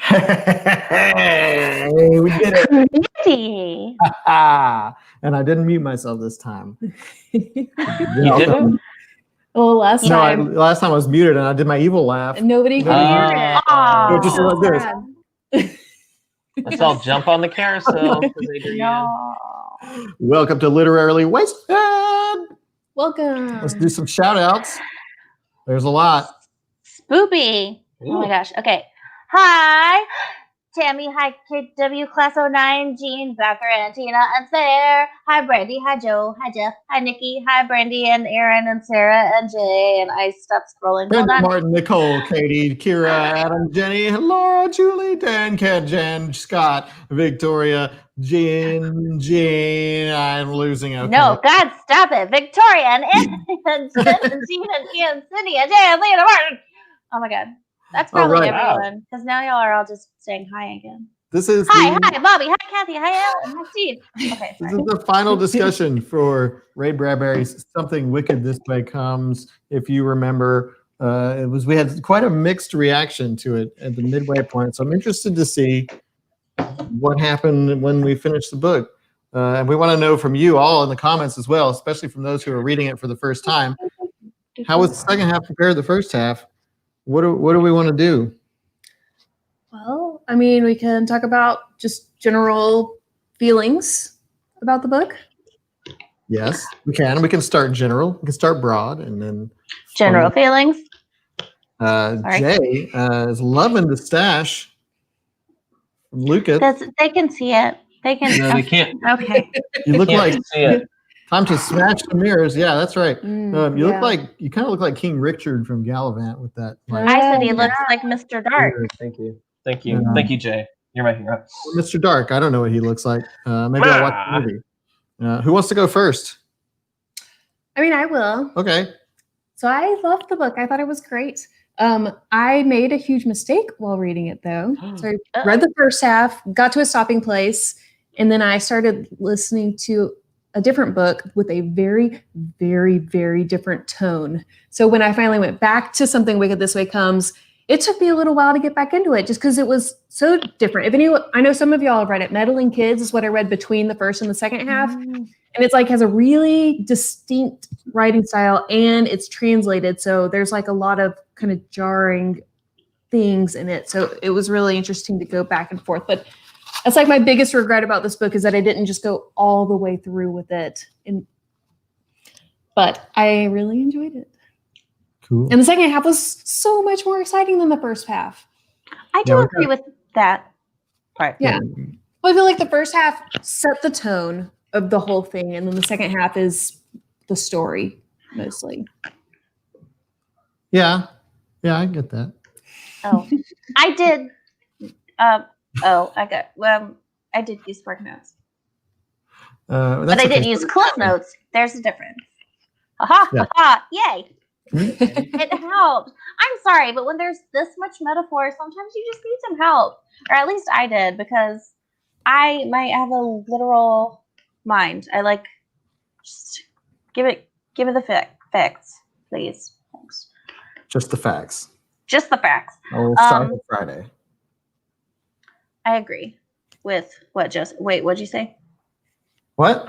Hey, we did it. Pretty. And I didn't mute myself this time. You didn't? Well, last time last time I was muted and I did my evil laugh. nobody could hear it. It just So like this. sad. Let's all jump on the carousel. No. Welcome to Literarily Wasted. Welcome. Let's do some shout outs. There's a lot. Spoopy. Oh my gosh. Okay. Hi, Tammy. Hi, KW Class 09, Jean, Becker, and Tina, and Sarah. Hi, Brandy. Hi, Joe. Hi, Jeff. Hi, Nikki. Hi, Brandy, and Aaron, and Sarah, and Jay. And I stopped scrolling. Hold Brenda, on. Martin, Nicole, Katie, Kira, Adam, Jenny, Laura, Julie, Dan, Ken, Jen, Scott, Victoria, Jean. I'm losing. Okay. No, God, stop it. Victoria, and Anthony, and Jen, and Jean, and Ian, Cindy, and Jay, and Leah, and Martin. Oh my God. That's probably everyone. Because now y'all are all just saying hi again. This is hi, Bobby. Hi, Kathy. Hi, Ellen. Hi, Steve. Okay. This is the final discussion for Ray Bradbury's "Something Wicked This Way Comes." If you remember, we had quite a mixed reaction to it at the midway point. So I'm interested to see what happened when we finished the book, and we want to know from you all in the comments as well, especially from those who are reading it for the first time. How was the second half compared to the first half? What do we want to do? Well, I mean, we can talk about just general feelings about the book. Yes, we can. We can start general. We can start broad, and then general feelings. Jay is loving the stash from Lucas. They can see it. They can. No, they can't. Okay. You look like see it. Time to smash the mirrors. Yeah, that's right. You look like you kind of look like King Richard from Gallivant with that. I said he looks like Mr. Dark. Thank you. Thank you. Thank you, Jay. You're my hero. Mr. Dark. I don't know what he looks like. Maybe I'll watch the movie. Who wants to go first? I mean, I will. Okay. So I loved the book. I thought it was great. I made a huge mistake while reading it, though. So I read the first half, got to a stopping place, and then I started listening to a different book with a very, very, very different tone. So when I finally went back to Something Wicked This Way Comes, it took me a little while to get back into it just because it was so different. I know some of y'all have read it. Meddling Kids is what I read between the first and the second half. And it's like has a really distinct writing style and it's translated. So there's like a lot of kind of jarring things in it. So it was really interesting to go back and forth. But that's like my biggest regret about this book is that I didn't just go all the way through with it. But I really enjoyed it. Cool. And the second half was so much more exciting than the first half. I do agree with that part. Yeah. Well, I feel like the first half set the tone of the whole thing, and then the second half is the story, mostly. Yeah. Yeah, I get that. Oh, I did. I did use Spark Notes. But I didn't use Clip Notes. There's a difference. Yay. It helped. I'm sorry, but when there's this much metaphor, sometimes you just need some help. Or at least I did, because I might have a literal mind. I like just give it the facts, please. Thanks. Just the facts. Just the facts. Oh, start on Friday. I agree with what wait, what'd you say? What?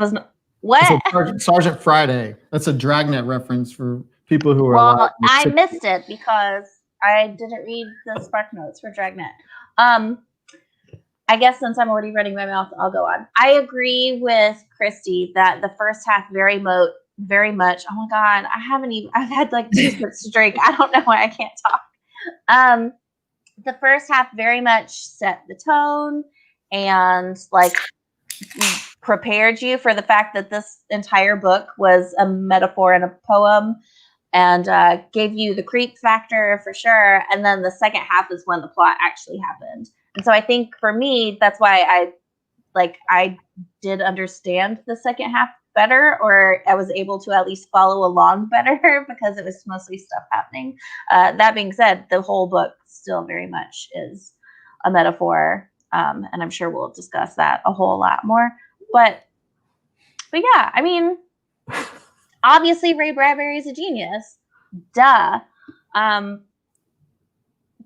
What? Sergeant Friday. That's a Dragnet reference for people who are well, I missed it because I didn't read the Spark Notes for Dragnet. I guess since I'm already running my mouth, I'll go on. I agree with Christy that the first half very much. Oh my God, I've had like 2 sips to drink. I don't know why I can't talk. The first half very much set the tone and like prepared you for the fact that this entire book was a metaphor and a poem, and gave you the creep factor for sure. And then the second half is when the plot actually happened. And so I think for me, that's why I did understand the second half better, or I was able to at least follow along better because it was mostly stuff happening. That being said, the whole book still very much is a metaphor. And I'm sure we'll discuss that a whole lot more. But yeah, I mean, obviously Ray Bradbury is a genius. Duh.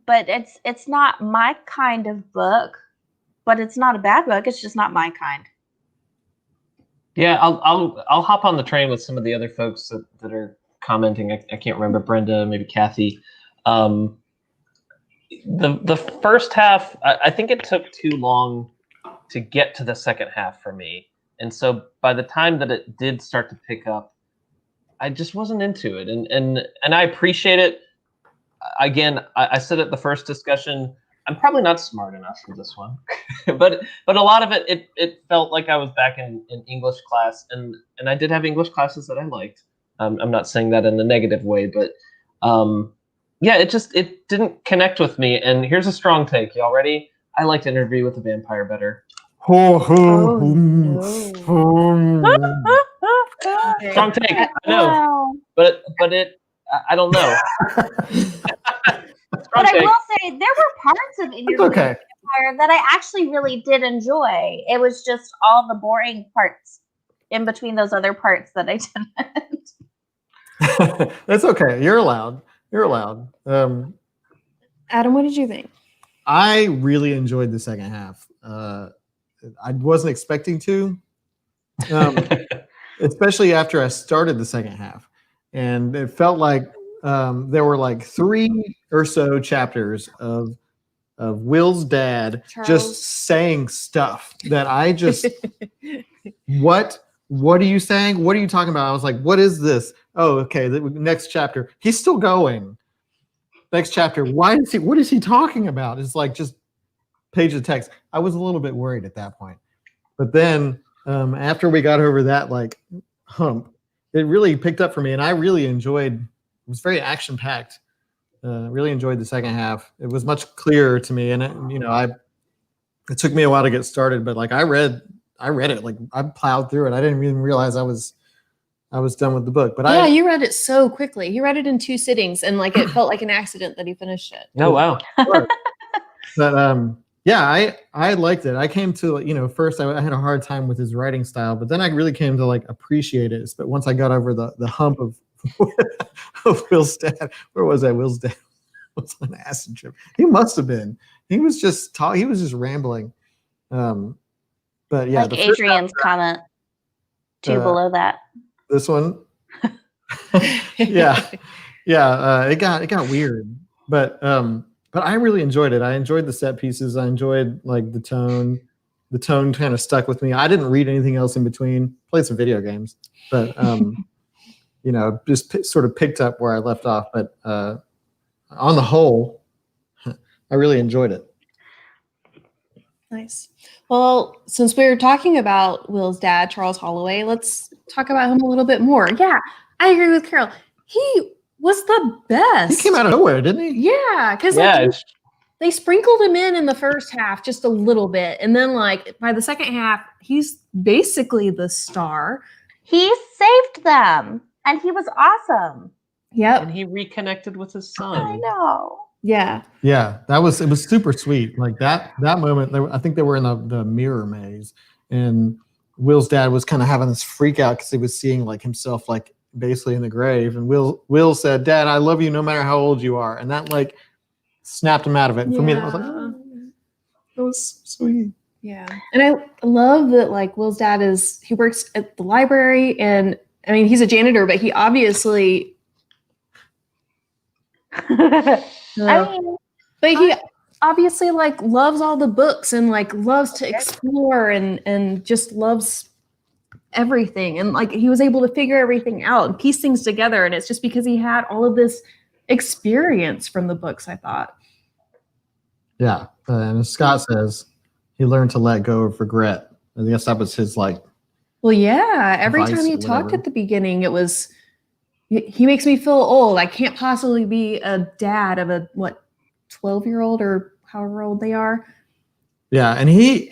but it's not my kind of book. But it's not a bad book. It's just not my kind. Yeah, I'll hop on the train with some of the other folks that are commenting. I can't remember, Brenda, maybe Kathy. The first half, I think it took too long to get to the second half for me, and so by the time that it did start to pick up, I just wasn't into it, and I appreciate it. Again, I said at the first discussion, I'm probably not smart enough for this one, but a lot of it felt like I was back in English class, and I did have English classes that I liked. I'm not saying that in a negative way, but yeah, it didn't connect with me. And here's a strong take. Y'all ready? I liked Interview with the Vampire better. Strong take, I know, Wow. but it I don't know. But I will say there were parts of Interview with okay. the Vampire that I actually really did enjoy. It was just all the boring parts in between those other parts that I didn't. That's okay. You're allowed. You're allowed. Adam, what did you think? I really enjoyed the second half. I wasn't expecting to, especially after I started the second half, and it felt like there were like 3 or so chapters of Will's dad Charles. just saying stuff that I just what are you saying? What are you talking about? I was like, what is this? Oh, okay. The next chapter. He's still going. Next chapter. What is he talking about? It's like just page of text. I was a little bit worried at that point. But then after we got over that like hump, it really picked up for me, and I really enjoyed. It was very action packed. Really enjoyed the second half. It was much clearer to me, and it took me a while to get started. But like I read it, like I plowed through it. I didn't even realize I was done with the book. But Yeah, you read it so quickly. He read it in 2 sittings, and like it felt like an accident that he finished it. Oh wow. But yeah, I liked it. I came to first I had a hard time with his writing style, but then I really came to like appreciate it. But once I got over the hump of Will's dad, where was I? Will's dad was on an acid trip. He must have been. He was just he was just rambling. But yeah, like Adrian's comment 2 below that. This one. yeah. It got weird, but I really enjoyed it. I enjoyed the set pieces. I enjoyed like the tone. The tone kind of stuck with me. I didn't read anything else in between. Played some video games, but just sort of picked up where I left off. But on the whole, I really enjoyed it. Nice. Well, since we were talking about Will's dad, Charles Holloway, let's talk about him a little bit more. Yeah, I agree with Carol. He was the best. He came out of nowhere, didn't he? Yeah, because they sprinkled him in the first half just a little bit, and then like by the second half, he's basically the star. He saved them, and he was awesome. Yep. And he reconnected with his son. I know. Yeah. Yeah, it was super sweet. Like that moment, I think they were in the mirror maze, and Will's dad was kind of having this freak out because he was seeing like himself like basically in the grave, and Will said, "Dad, I love you no matter how old you are," and that like snapped him out of it. And for me, that was like, oh, that was sweet. Yeah, and I love that like Will's dad he works at the library, and I mean he's a janitor, but he obviously. He obviously like loves all the books and like loves to explore and just loves everything, and like he was able to figure everything out and piece things together, and it's just because he had all of this experience from the books, I thought. Yeah, and as Scott says, he learned to let go of regret. I guess that was his like. Well, yeah, every time he talked at the beginning, it was. He makes me feel old. I can't possibly be a dad of a 12-year-old or however old they are. Yeah, and he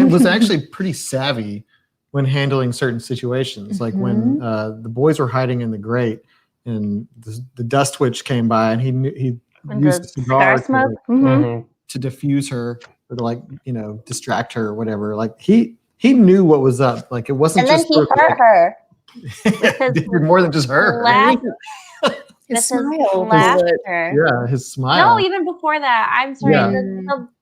was actually pretty savvy when handling certain situations. Like when the boys were hiding in the grate, and the dust witch came by, and he used a cigar smoke to diffuse her or to distract her or whatever. Like he knew what was up. Like it wasn't and just. And then he hurt her. Did more than just her. His with his smile. laughter. Yeah, his smile. No, even before that. I'm sorry. Yeah.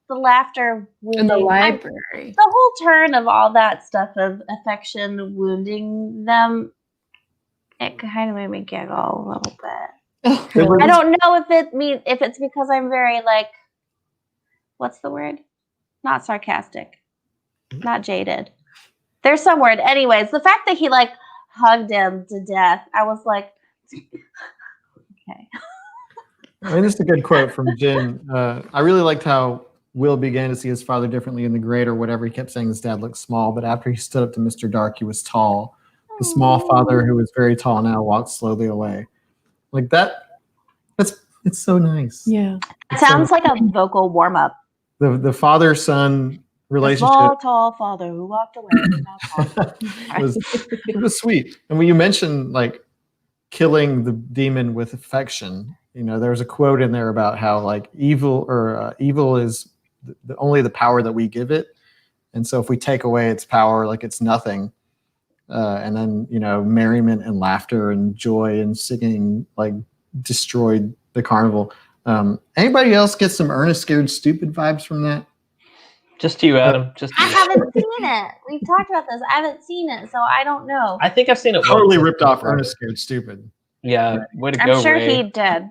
The laughter In the wounding. library. The whole turn of all that stuff of affection wounding them, it kind of made me giggle a little bit. Oh, It was- I don't know if it's because I'm very like, what's the word? Not sarcastic, not jaded. There's some word. Anyways, the fact that he like hugged him to death, I was like, okay. I mean, this is a good quote from Jen. I really liked how Will began to see his father differently in the grade or whatever. He kept saying his dad looked small, but after he stood up to Mr. Dark, he was tall. The small father, who was very tall now, walked slowly away. Like that. It's so nice. yeah. It sounds like a vocal warm up. The father-son The relationship small, tall father who walked away. it was sweet. And when you mentioned like killing the demon with affection, you know, there was a quote in there about how like evil is only the power that we give it, and so if we take away its power, like it's nothing. And then, you know, merriment and laughter and joy and singing like destroyed the carnival. Anybody else get some Ernest Scared Stupid vibes from that? Just you, Adam. Just I you. haven't seen it. We've talked about this. I haven't seen it, so I don't know. I think I've seen it. Totally once. ripped off Ernest Scared Stupid. Yeah, way to I'm go, sure Ray. he did.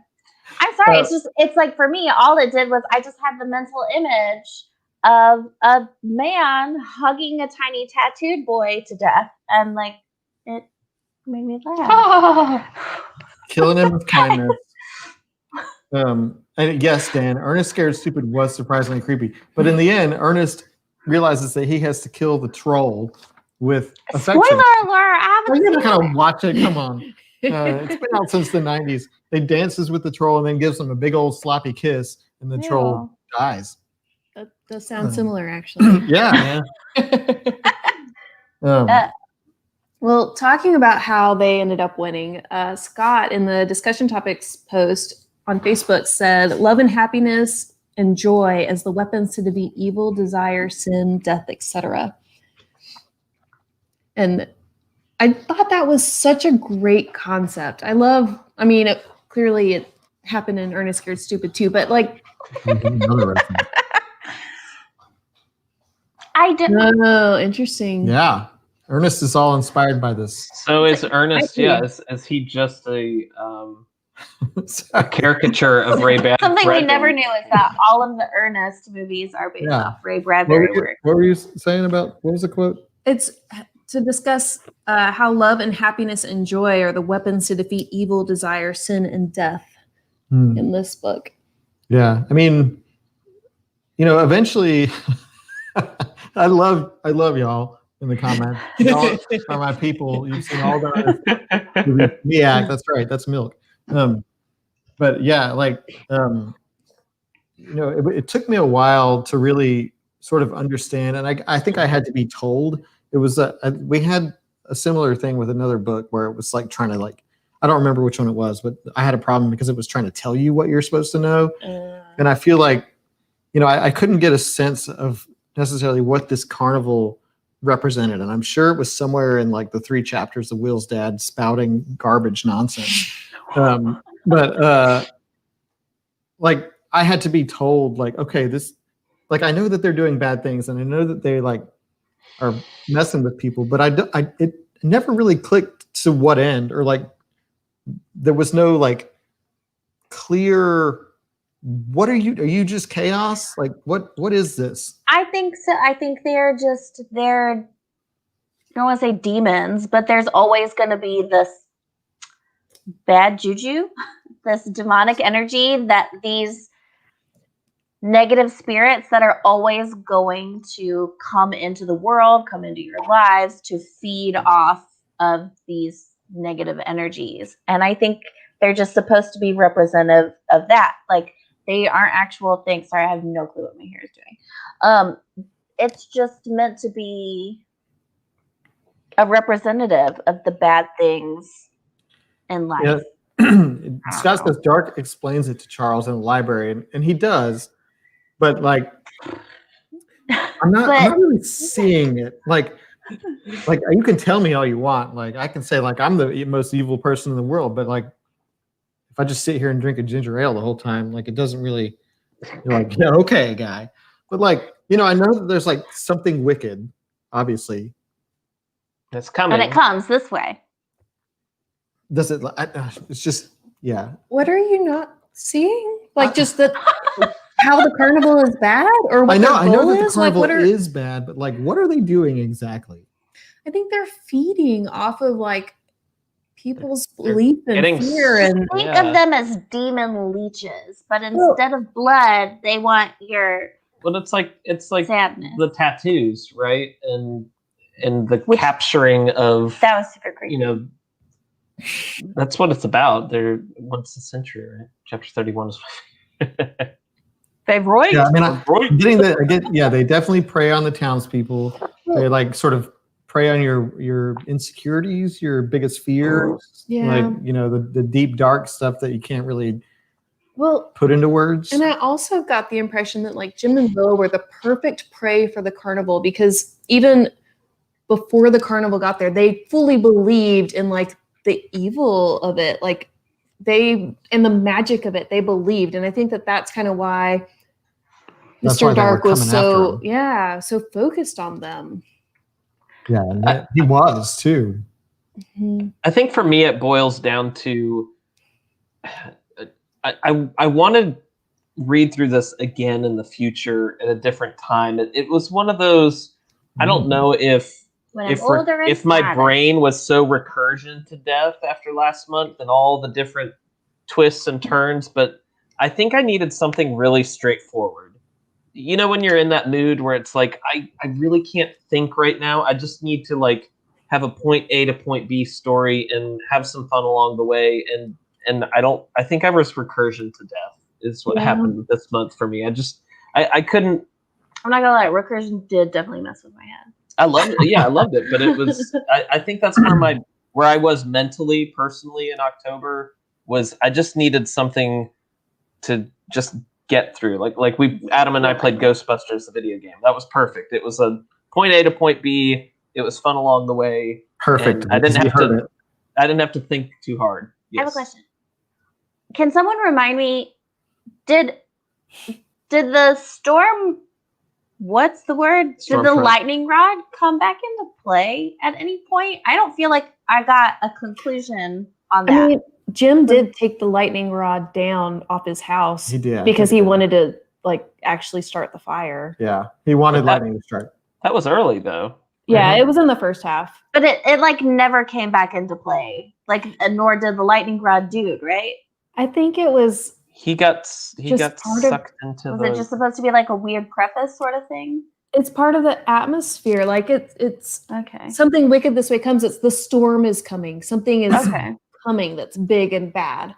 I'm sorry. It's like for me, all it did was I just had the mental image of a man hugging a tiny tattooed boy to death, and like it made me laugh. Killing him with kindness. And yes, Dan, Ernest Scared Stupid was surprisingly creepy. But in the end, Ernest realizes that he has to kill the troll with affection. Spoiler alert! I Are haven't you seen gonna it. kind of watch it? Come on. It's been out since the 90s. They dances with the troll and then gives him a big old sloppy kiss, and the troll dies. That does sound similar, actually. Yeah. Well, talking about how they ended up winning, Scott in the discussion topics post on Facebook said, "Love and happiness and joy as the weapons to defeat evil, desire, sin, death, etc." And I thought that was such a great concept. Clearly it happened in Ernest Scared Stupid too, but like, I didn't. oh, interesting. Yeah. Ernest is all inspired by this. So is Ernest? I Yeah, see. is he just a caricature of Ray Bradbury? Something we never knew is that all of the Ernest movies are based off Ray Bradbury work. What were you saying about, what was the quote? It's to discuss how love and happiness and joy are the weapons to defeat evil, desire, sin, and death in this book. Yeah. I mean, you know, eventually I love y'all in the comments. Y'all are my people. You've seen all the yeah, that's right. That's milk. But yeah, like you know, it took me a while to really sort of understand, and I think I had to be told. It was we had a similar thing with another book where it was like trying to like, I don't remember which one it was, but I had a problem because it was trying to tell you what you're supposed to know, and I feel like, you know, I couldn't get a sense of necessarily what this carnival represented, and I'm sure it was somewhere in like the 3 chapters of Will's dad spouting garbage nonsense. But like I had to be told, like, okay, this, like, I know that they're doing bad things, and I know that they like are messing with people, but it never really clicked to what end, or like there was no like clear. What are you just chaos? Like what is this? I think so. I think they're I don't want to say demons, but there's always going to be this bad juju, this demonic energy, that these negative spirits that are always going to come into the world, come into your lives to feed off of these negative energies. And I think they're just supposed to be representative of that. Like, they aren't actual things. Sorry, I have no clue what my hair is doing. It's just meant to be a representative of the bad things in life. Yeah. Scott says Dark explains it to Charles in the library, and he does, but like I'm not really seeing it. Like you can tell me all you want. Like I can say like I'm the most evil person in the world, but like if I just sit here and drink a ginger ale the whole time, like it doesn't really. You're like, yeah, okay, guy. But like, I know that there's like something wicked, obviously. It's coming. But it comes this way. Does it? It's just, yeah. What are you not seeing? Like just how the carnival is bad, or what I know that the is? carnival Like, is bad, but like, what are they doing exactly? I think they're feeding off of like people's belief and getting fear, and Think of them as demon leeches, but instead of blood, they want your Well, it's like sadness. the tattoos, right? And the capturing of, That was super creepy. that's what it's about. They're once a century, right? Chapter 31 is Favorite. Yeah, I mean, I'm getting that again. Yeah, they definitely prey on the townspeople. They like sort of prey on your insecurities, your biggest fears. Yeah. Like the deep dark stuff that you can't really well, put into words. and I also got the impression that like Jim and Bill were the perfect prey for the carnival, because even before the carnival got there, they fully believed in like the evil of it, like and the magic of it. They believed, and I think that that's kind of why That's why Mr. they were Dark was coming after so focused on them. Yeah, and he was too. Mhm. I think for me, it boils down to I want to read through this again in the future at a different time. It was one of those. I don't know if When I'm older and if my sadder. brain was so recursion to death after last month and all the different twists and turns, but I think I needed something really straightforward. When you're in that mood where it's like I really can't think right now. I just need to like have a point A to point B story and have some fun along the way. And I think I was recursion to death is what happened this month for me. I couldn't. I'm not gonna lie, recursion did definitely mess with my head. I loved it. Yeah, I loved it. But it was. I think that's where I was mentally, personally in October was I just needed something to just get through. Like Adam and I played Ghostbusters, the video game. That was perfect. It was a point A to point B. It was fun along the way. Perfect. I didn't have to think too hard. Yes. I have a question. Can someone remind me? Did the storm? What's the word? Did the lightning rod come back into play at any point? I don't feel like I got a conclusion on that. I mean, Jim did take the lightning rod down off his house. He did because he wanted to like actually start the fire. Yeah, he wanted lightning to strike. That was early though. Yeah, it was in the first half. But it like never came back into play. Like nor did the lightning rod dude, right? I think it was. He got sucked into. Was it just supposed to be like a weird preface sort of thing? It's part of the atmosphere. Like it's okay. Something wicked this way comes. It's the storm is coming. Something is coming that's big and bad.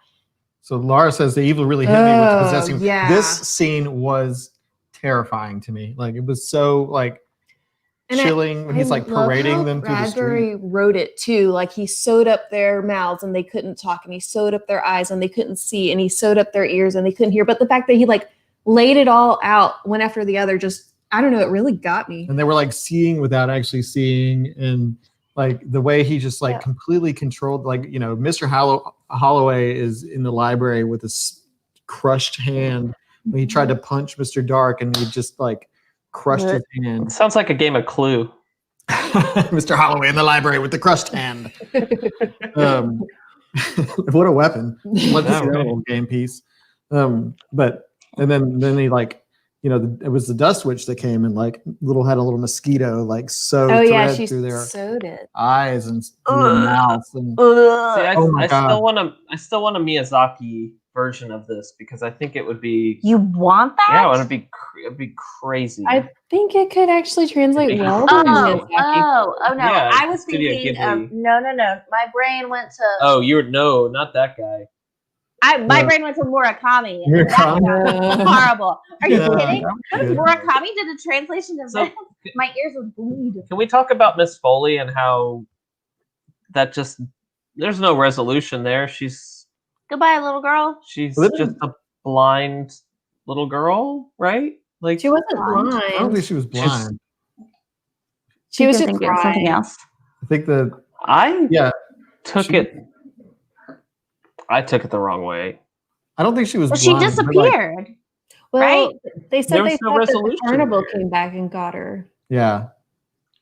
So Laura says the evil really hit me with possessing. Yeah. This scene was terrifying to me. Like it was so like chilling when he's like parading them through the street. Bradbury wrote it too. Like he sewed up their mouths and they couldn't talk, and he sewed up their eyes and they couldn't see, and he sewed up their ears and they couldn't hear. But the fact that he like laid it all out one after the other, just I don't know, it really got me. And they were like seeing without actually seeing, and like the way he just like completely controlled. Like Mr. Holloway is in the library with his crushed hand when he tried to punch Mr. Dark, and he just like crushed his hand. It sounds like a game of Clue. Mr. Holloway in the library with the crushed hand. What a weapon! What a little game piece. But and then he like it was the dust witch that came and like had a little mosquito like sewed thread through their sewed it. eyes and their mouths and. See, I still want a Miyazaki version of this because I think it would be. You want that? Yeah, it'd be crazy. I think it could actually translate well. Oh no! Yeah, I was thinking of no. My brain went to. Oh, not that guy. My brain went to Murakami. Murakami. Horrible. Are you kidding? What if Murakami did a translation of this? My ears would bleed. Can we talk about Miss Foley and how that just there's no resolution there? She's goodbye, little girl. She's just a blind little girl, right? Like she wasn't blind. I don't think she was blind. She was just thinking something else. I think I took it. I took it the wrong way. I don't think she was Well, she blind. but, like, disappeared. Well, Right? they said There was they no thought that the resolution carnival there. came back and got her. yeah,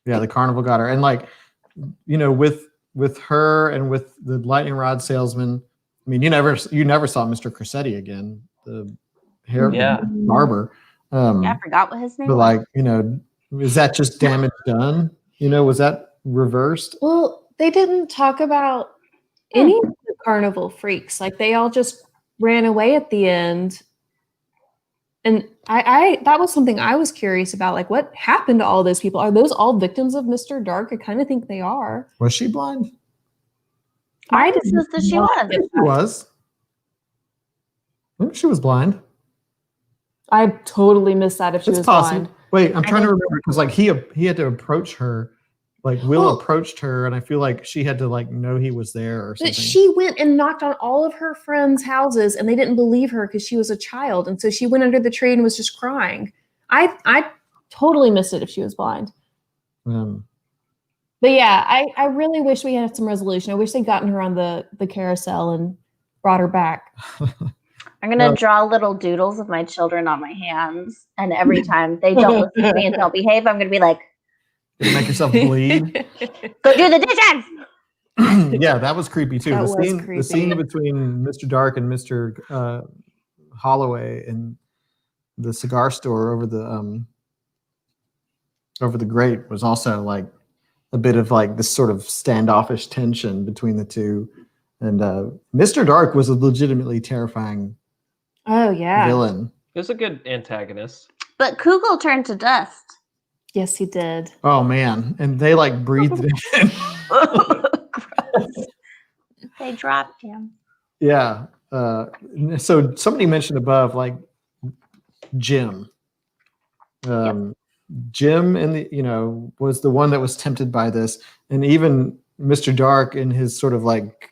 the carnival got her, and like, with her and with the lightning rod salesman. I mean, you never saw Mr. Cressetti again, the hair Yeah. barber. Yeah, I forgot what his name But was. like, is that just damage done? Was that reversed? Well, they didn't talk about any of the carnival freaks. Like they all just ran away at the end. And I that was something I was curious about. Like, what happened to all those people? Are those all victims of Mr. Dark? I kind of think they are. Was she blind? I I didn't just that she know. was. She was. Maybe she was blind. I totally missed that if she It's was possible. blind. Wait, I'm trying to remember because like he had to approach her. Like Will Well- approached her, and I feel like she had to like know he was there or something. But she went and knocked on all of her friends' houses, and they didn't believe her because she was a child, and so she went under the tree and was just crying. I totally missed it if she was blind. But yeah, I really wish we had some resolution. I wish they'd gotten her on the carousel and brought her back. I'm gonna draw little doodles of my children on my hands, and every time they don't listen to me and don't behave, I'm gonna be like, You make yourself bleed. "Go do the dishes." Yeah, that was creepy too. That The was scene creepy. between Mr. Dark and Mr. Holloway in the cigar store over the grate was also like a bit of like this sort of standoffish tension between the two. And Mr. Dark was a legitimately terrifying Oh yeah. villain. It was a good antagonist. But Kugel turned to dust. Yes, he did. Oh man. And they like breathed it in. Gross. They dropped him. Yeah. So somebody mentioned above, like Jim. Jim was the one that was tempted by this, and even Mr. Dark in his sort of like,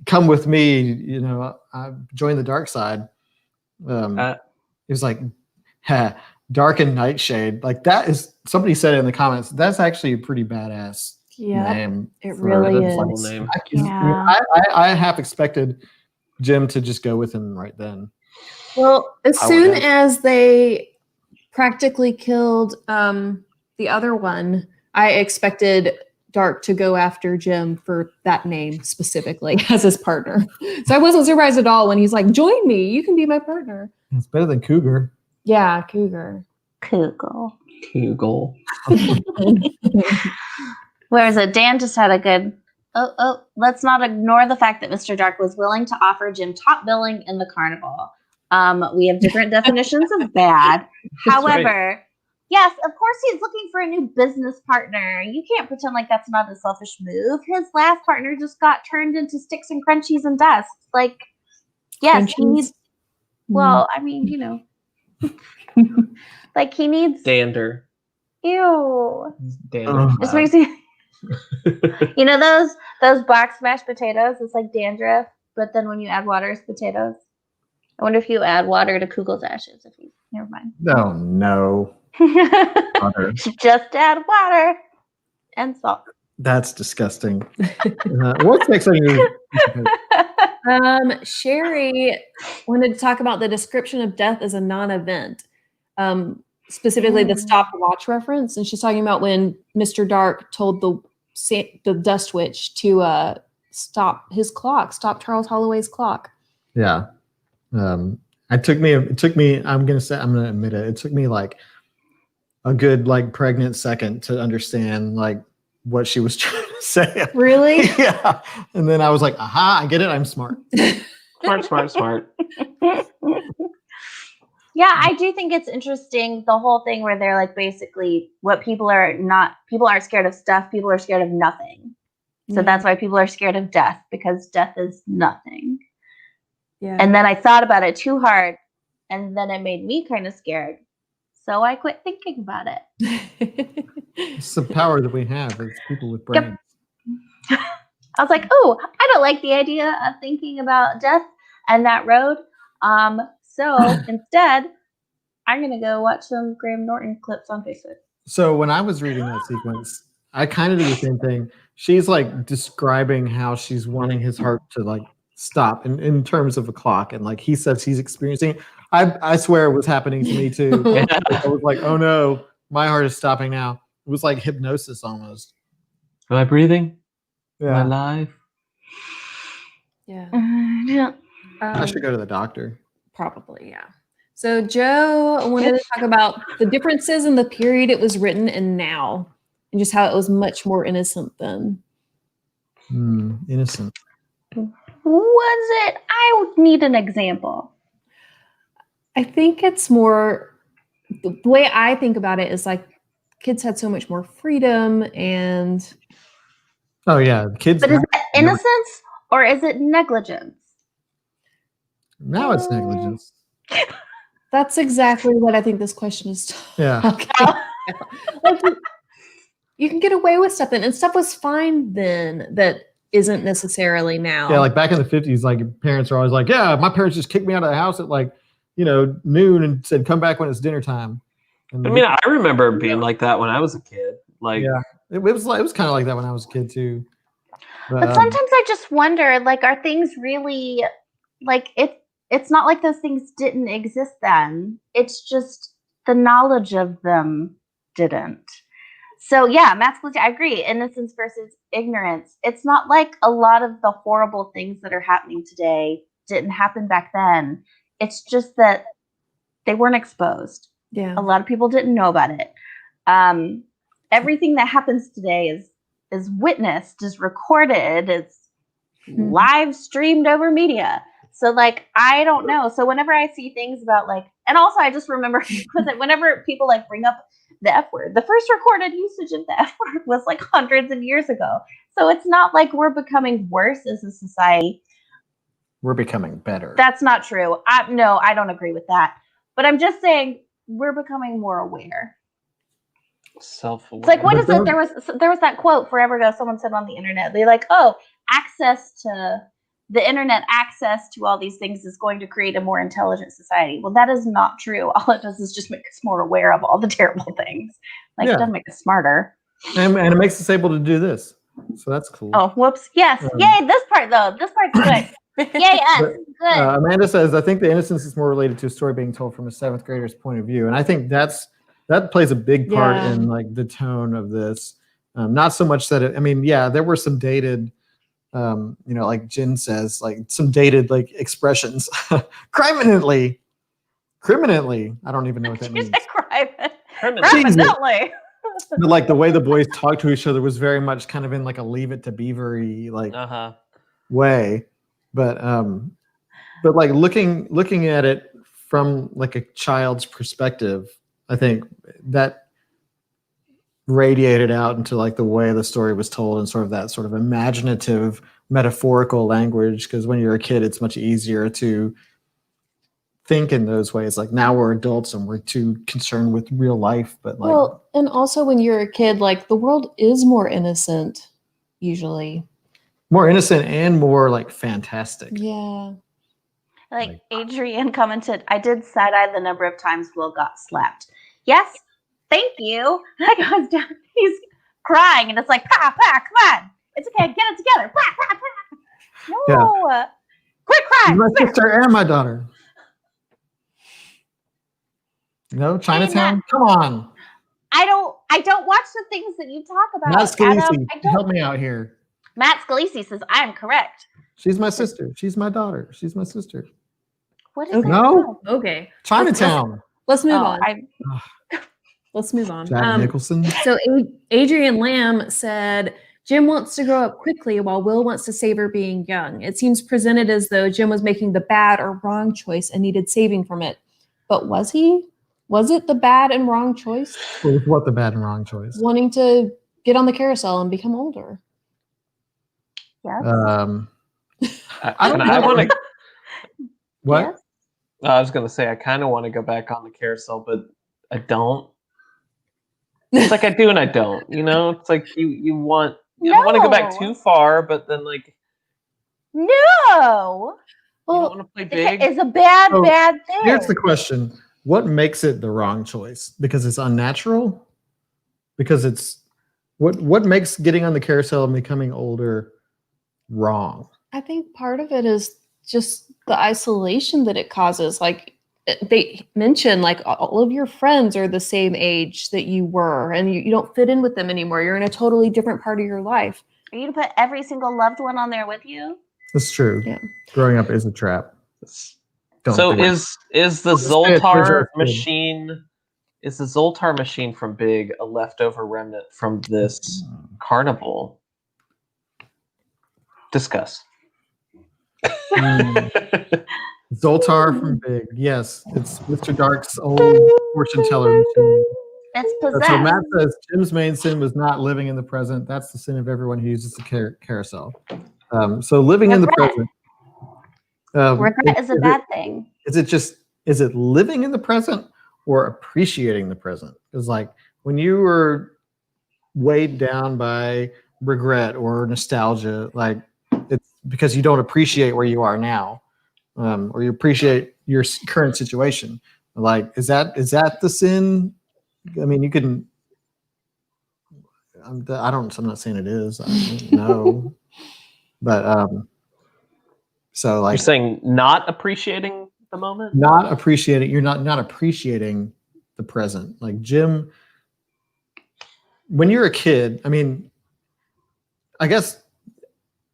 come with me, I join the dark side. It was like, Dark and Nightshade. Like that is, somebody said it in the comments. That's actually a pretty badass name. It really is. Full name. I half expected Jim to just go with him right then. Well, as I soon would as they practically killed the other one, I expected Dark to go after Jim for that name specifically as his partner. So I wasn't surprised at all when he's like, "Join me, you can be my partner." It's better than Cougar. Yeah, Cougar. Kugel. Google. Where is it? Dan just had a good. Let's not ignore the fact that Mr. Dark was willing to offer Jim top billing in the carnival. We have different definitions of bad. However, yes, of course he's looking for a new business partner. You can't pretend like that's not a selfish move. His last partner just got turned into sticks and crunchies and dust. Like, yes, he needs. Well, I mean, like he needs. Dander. Ew. Dander. Just makes me. Those box mashed potatoes. It's like dandruff, but then when you add water, it's potatoes. I wonder if you add water to Kugel's ashes. Never mind. No. Water. Just add water and salt. That's disgusting. What's next on your? Sherry wanted to talk about the description of death as a non-event, specifically the stopwatch reference, and she's talking about when Mr. Dark told the Dust Witch to stop his clock, stop Charles Holloway's clock. Yeah. It took me, I'm going to admit it. It took me like a good, like pregnant second to understand like what she was trying to say. Really? Yeah. And then I was like, aha, I get it. I'm smart. Smart. Yeah, I do think it's interesting, the whole thing where they're like basically what people aren't scared of stuff, people are scared of nothing. So that's why people are scared of death, because death is nothing. Yeah. And then I thought about it too hard, and then it made me kind of scared. So I quit thinking about it. It's the power that we have as people with brains. I was like, oh, I don't like the idea of thinking about death and that road. So instead, I'm going to go watch some Graham Norton clips on Facebook. So when I was reading that sequence, I kind of did the same thing. She's like describing how she's wanting his heart to like stop in terms of a clock. And like he says he's experiencing it. I swear it was happening to me too. I was like, oh no, my heart is stopping now. It was like hypnosis almost. Am I breathing? Am I Yeah. alive? Yeah. I should go to the doctor. Probably, yeah. So Joe wanted to talk about the differences in the period it was written in now, and just how it was much more innocent then. Innocent. Was it? I would need an example. I think it's more, the way I think about it is like kids had so much more freedom and Oh yeah, the kids. But is that innocence or is it negligence? Now it's negligence. that's exactly what I think this question is Yeah. talking about. Like, you can get away with stuff then, and stuff was fine then that isn't necessarily now. Yeah, like back in the 50s, like parents are always like, yeah, my parents just kicked me out of the house at like, noon and said, come back when it's dinner time. And I mean, I remember being like that when I was a kid. Like, yeah, it was kind of like that when I was a kid too. But sometimes I just wonder, like, are things really like it's not like those things didn't exist then. It's just the knowledge of them didn't. So yeah, masculinity, I agree. Innocence versus ignorance. It's not like a lot of the horrible things that are happening today didn't happen back then. It's just that they weren't exposed. Yeah. A lot of people didn't know about it. Everything that happens today is witnessed, is recorded, it's live streamed over media. So like, I don't know. So whenever I see things about like, and also I just remember whenever people like bring up the F word, the first recorded usage of the F word was like hundreds of years ago. So it's not like we're becoming worse as a society. We're becoming better. That's not true. No, I don't agree with that. But I'm just saying we're becoming more aware. Self-aware. It's like, what is it? There was that quote forever ago. Someone said on the internet, they're like, oh, access to the internet, access to all these things is going to create a more intelligent society. Well, that is not true. All it does is just make us more aware of all the terrible things. Like, it doesn't make us smarter. And it makes us able to do this. So that's cool. Oh, whoops. Yes. Yay, this part, though. This part's good. Yay, us. Good. Amanda says, I think the innocence is more related to a story being told from a seventh grader's point of view. And I think that plays a big part in like the tone of this. Not so much that there were some dated, like Jen says, like some dated like expressions. Criminally. I don't even know what that means. Criminally. But like the way the boys talk to each other was very much kind of in like a Leave It to Beaver-y like way. But like looking at it from like a child's perspective, I think that radiated out into like the way the story was told and sort of that sort of imaginative, metaphorical language. Because when you're a kid, it's much easier to think in those ways. Like now we're adults and we're too concerned with real life. But like, well, and also when you're a kid, like the world is more innocent usually. More innocent and more like fantastic. Yeah. Like Adrienne commented, I did side-eye the number of times Will got slapped. Yes, thank you. That goes down. He's crying, and it's like, come on. It's okay. Get it together. No. Quit crying. My sister and my daughter. No, Chinatown? Come on. I don't watch the things that you talk about. Matt Scalisi, help me out here. Matt Scalisi says, I am correct. She's my sister. She's my daughter. She's my sister. What is that? No? Okay. Chinatown. Let's move on. Let's move on. Jack Nicholson. So Adrian Lamb said, Jim wants to grow up quickly while Will wants to savor being young. It seems presented as though Jim was making the bad or wrong choice and needed saving from it. But was he? Was it the bad and wrong choice? What the bad and wrong choice? Wanting to get on the carousel and become older. Yes. I want to. What? Yes. I was going to say I kind of want to go back on the carousel, but I don't. It's like I do and I don't. It's like you want. I don't want to go back too far, but then like. No. You don't want to play big. It's a bad thing. Here's the question. What makes it the wrong choice? Because it's unnatural? Because it's what makes getting on the carousel and becoming older wrong? I think part of it is just the isolation that it causes. Like they mention, like all of your friends are the same age that you were, and you don't fit in with them anymore. You're in a totally different part of your life. Are you gonna put every single loved one on there with you? That's true. Yeah. Growing up is a trap. Don't So do it. is the Let's say it's Zoltar yours, kid. machine? Is the Zoltar machine from Big a leftover remnant from this carnival? Discuss. Zoltar from Big. Yes, it's Mr. Dark's old fortune teller machine. It's So possessed. Matt says Jim's main sin was not living in the present. That's the sin of everyone who uses the carousel. So living in the Regret. present. Regret is a bad thing. Is it living in the present or appreciating the present? Because like when you were weighed down by regret or nostalgia, like it's because you don't appreciate where you are now, or you appreciate your current situation. Like, is that the sin? I mean, you can. I'm not saying it is. No, but so like You're saying not appreciating the moment? not appreciating. You're not appreciating the present. Like Jim, when you're a kid, I mean, I guess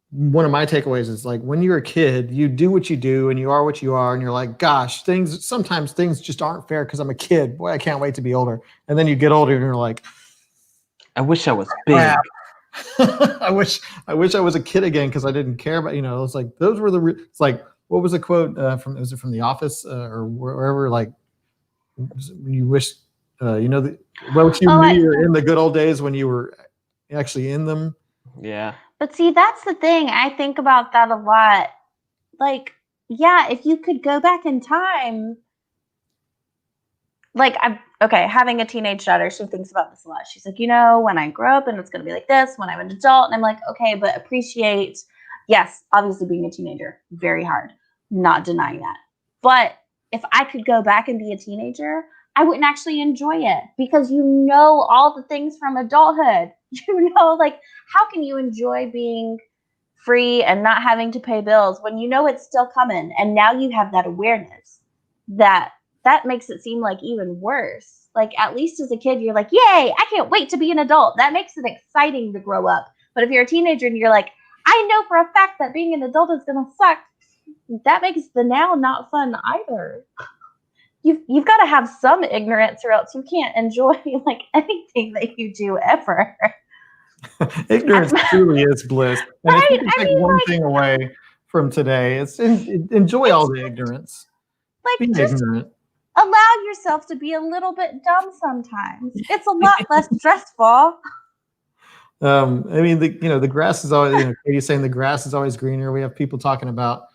one of my takeaways is like when you're a kid, you do what you do and you are what you are, and you're like, gosh, sometimes things just aren't fair because I'm a kid. Boy, I can't wait to be older. And then you get older and you're like, I wish I was big. I wish I was a kid again because I didn't care about, it's like those were it's like, what was the quote was it from The Office or wherever, like you wish what you knew you were in the good old days when you were actually in them. Yeah. But see, that's the thing. I think about that a lot. Like, yeah, if you could go back in time, like having a teenage daughter, she thinks about this a lot. She's like, when I grow up and it's going to be like this, when I'm an adult. And I'm like, okay, but appreciate, yes, obviously being a teenager, very hard, not denying that. But if I could go back and be a teenager, I wouldn't actually enjoy it because all the things from adulthood. Like, how can you enjoy being free and not having to pay bills when it's still coming? And now you have that awareness that makes it seem like even worse. Like, at least as a kid, you're like, yay, I can't wait to be an adult. That makes it exciting to grow up. But if you're a teenager and you're like, I know for a fact that being an adult is going to suck, that makes the now not fun either. You've got to have some ignorance or else you can't enjoy like anything that you do ever. Ignorance truly is bliss. And if you can take one thing away from today, it's enjoy all the ignorance. Like, be ignorant. Allow yourself to be a little bit dumb sometimes. It's a lot less stressful. I mean, the grass is always, Katie's saying the grass is always greener. We have people talking about,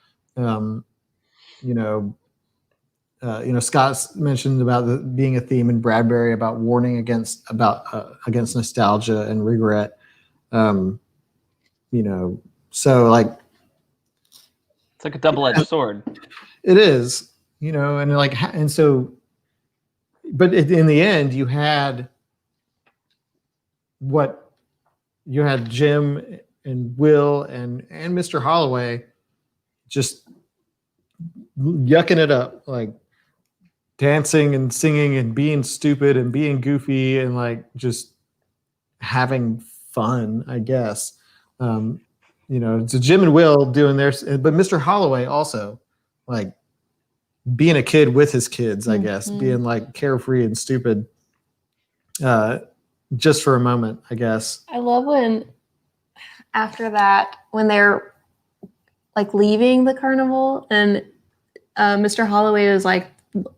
Scott mentioned about being a theme in Bradbury about warning against nostalgia and regret. So like it's like a double-edged sword. It is, but in the end, you had Jim and Will and Mr. Holloway just yucking it up, like dancing and singing and being stupid and being goofy and like just having fun, I guess. So Jim and Will doing theirs, but Mr. Holloway also like being a kid with his kids, I guess, being like carefree and stupid just for a moment, I guess. I love when after that, when they're like leaving the carnival and Mr. Holloway is like,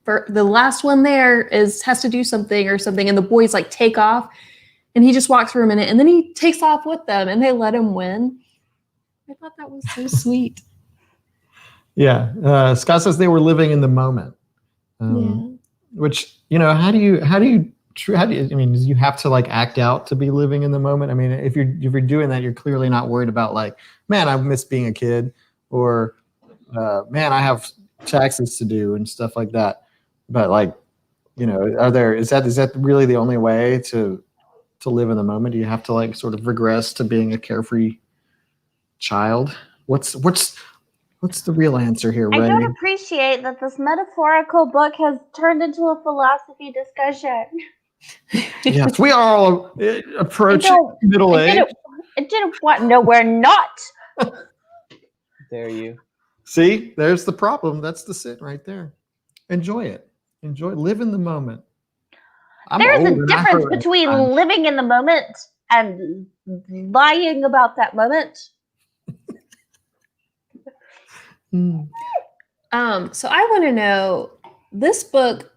the last one there has to do something or something, and the boys like take off, and he just walks for a minute, and then he takes off with them, and they let him win. I thought that was so sweet. Yeah, Scott says they were living in the moment, which how do you? I mean, do you have to like act out to be living in the moment? I mean, if you're doing that, you're clearly not worried about like, man, I miss being a kid, or man, I have taxes to do and stuff like that. But like, is that really the only way to live in the moment? Do you have to like sort of regress to being a carefree child? What's the real answer here, I Ray? don't appreciate that this metaphorical book has turned into a philosophy discussion. Yes, we are all approaching middle age. I didn't want. No, we're not. Dare you? See, there's the problem. That's the sin right there. Enjoy it. Live in the moment. There's a difference between living in the moment and lying about that moment. So I want to know, this book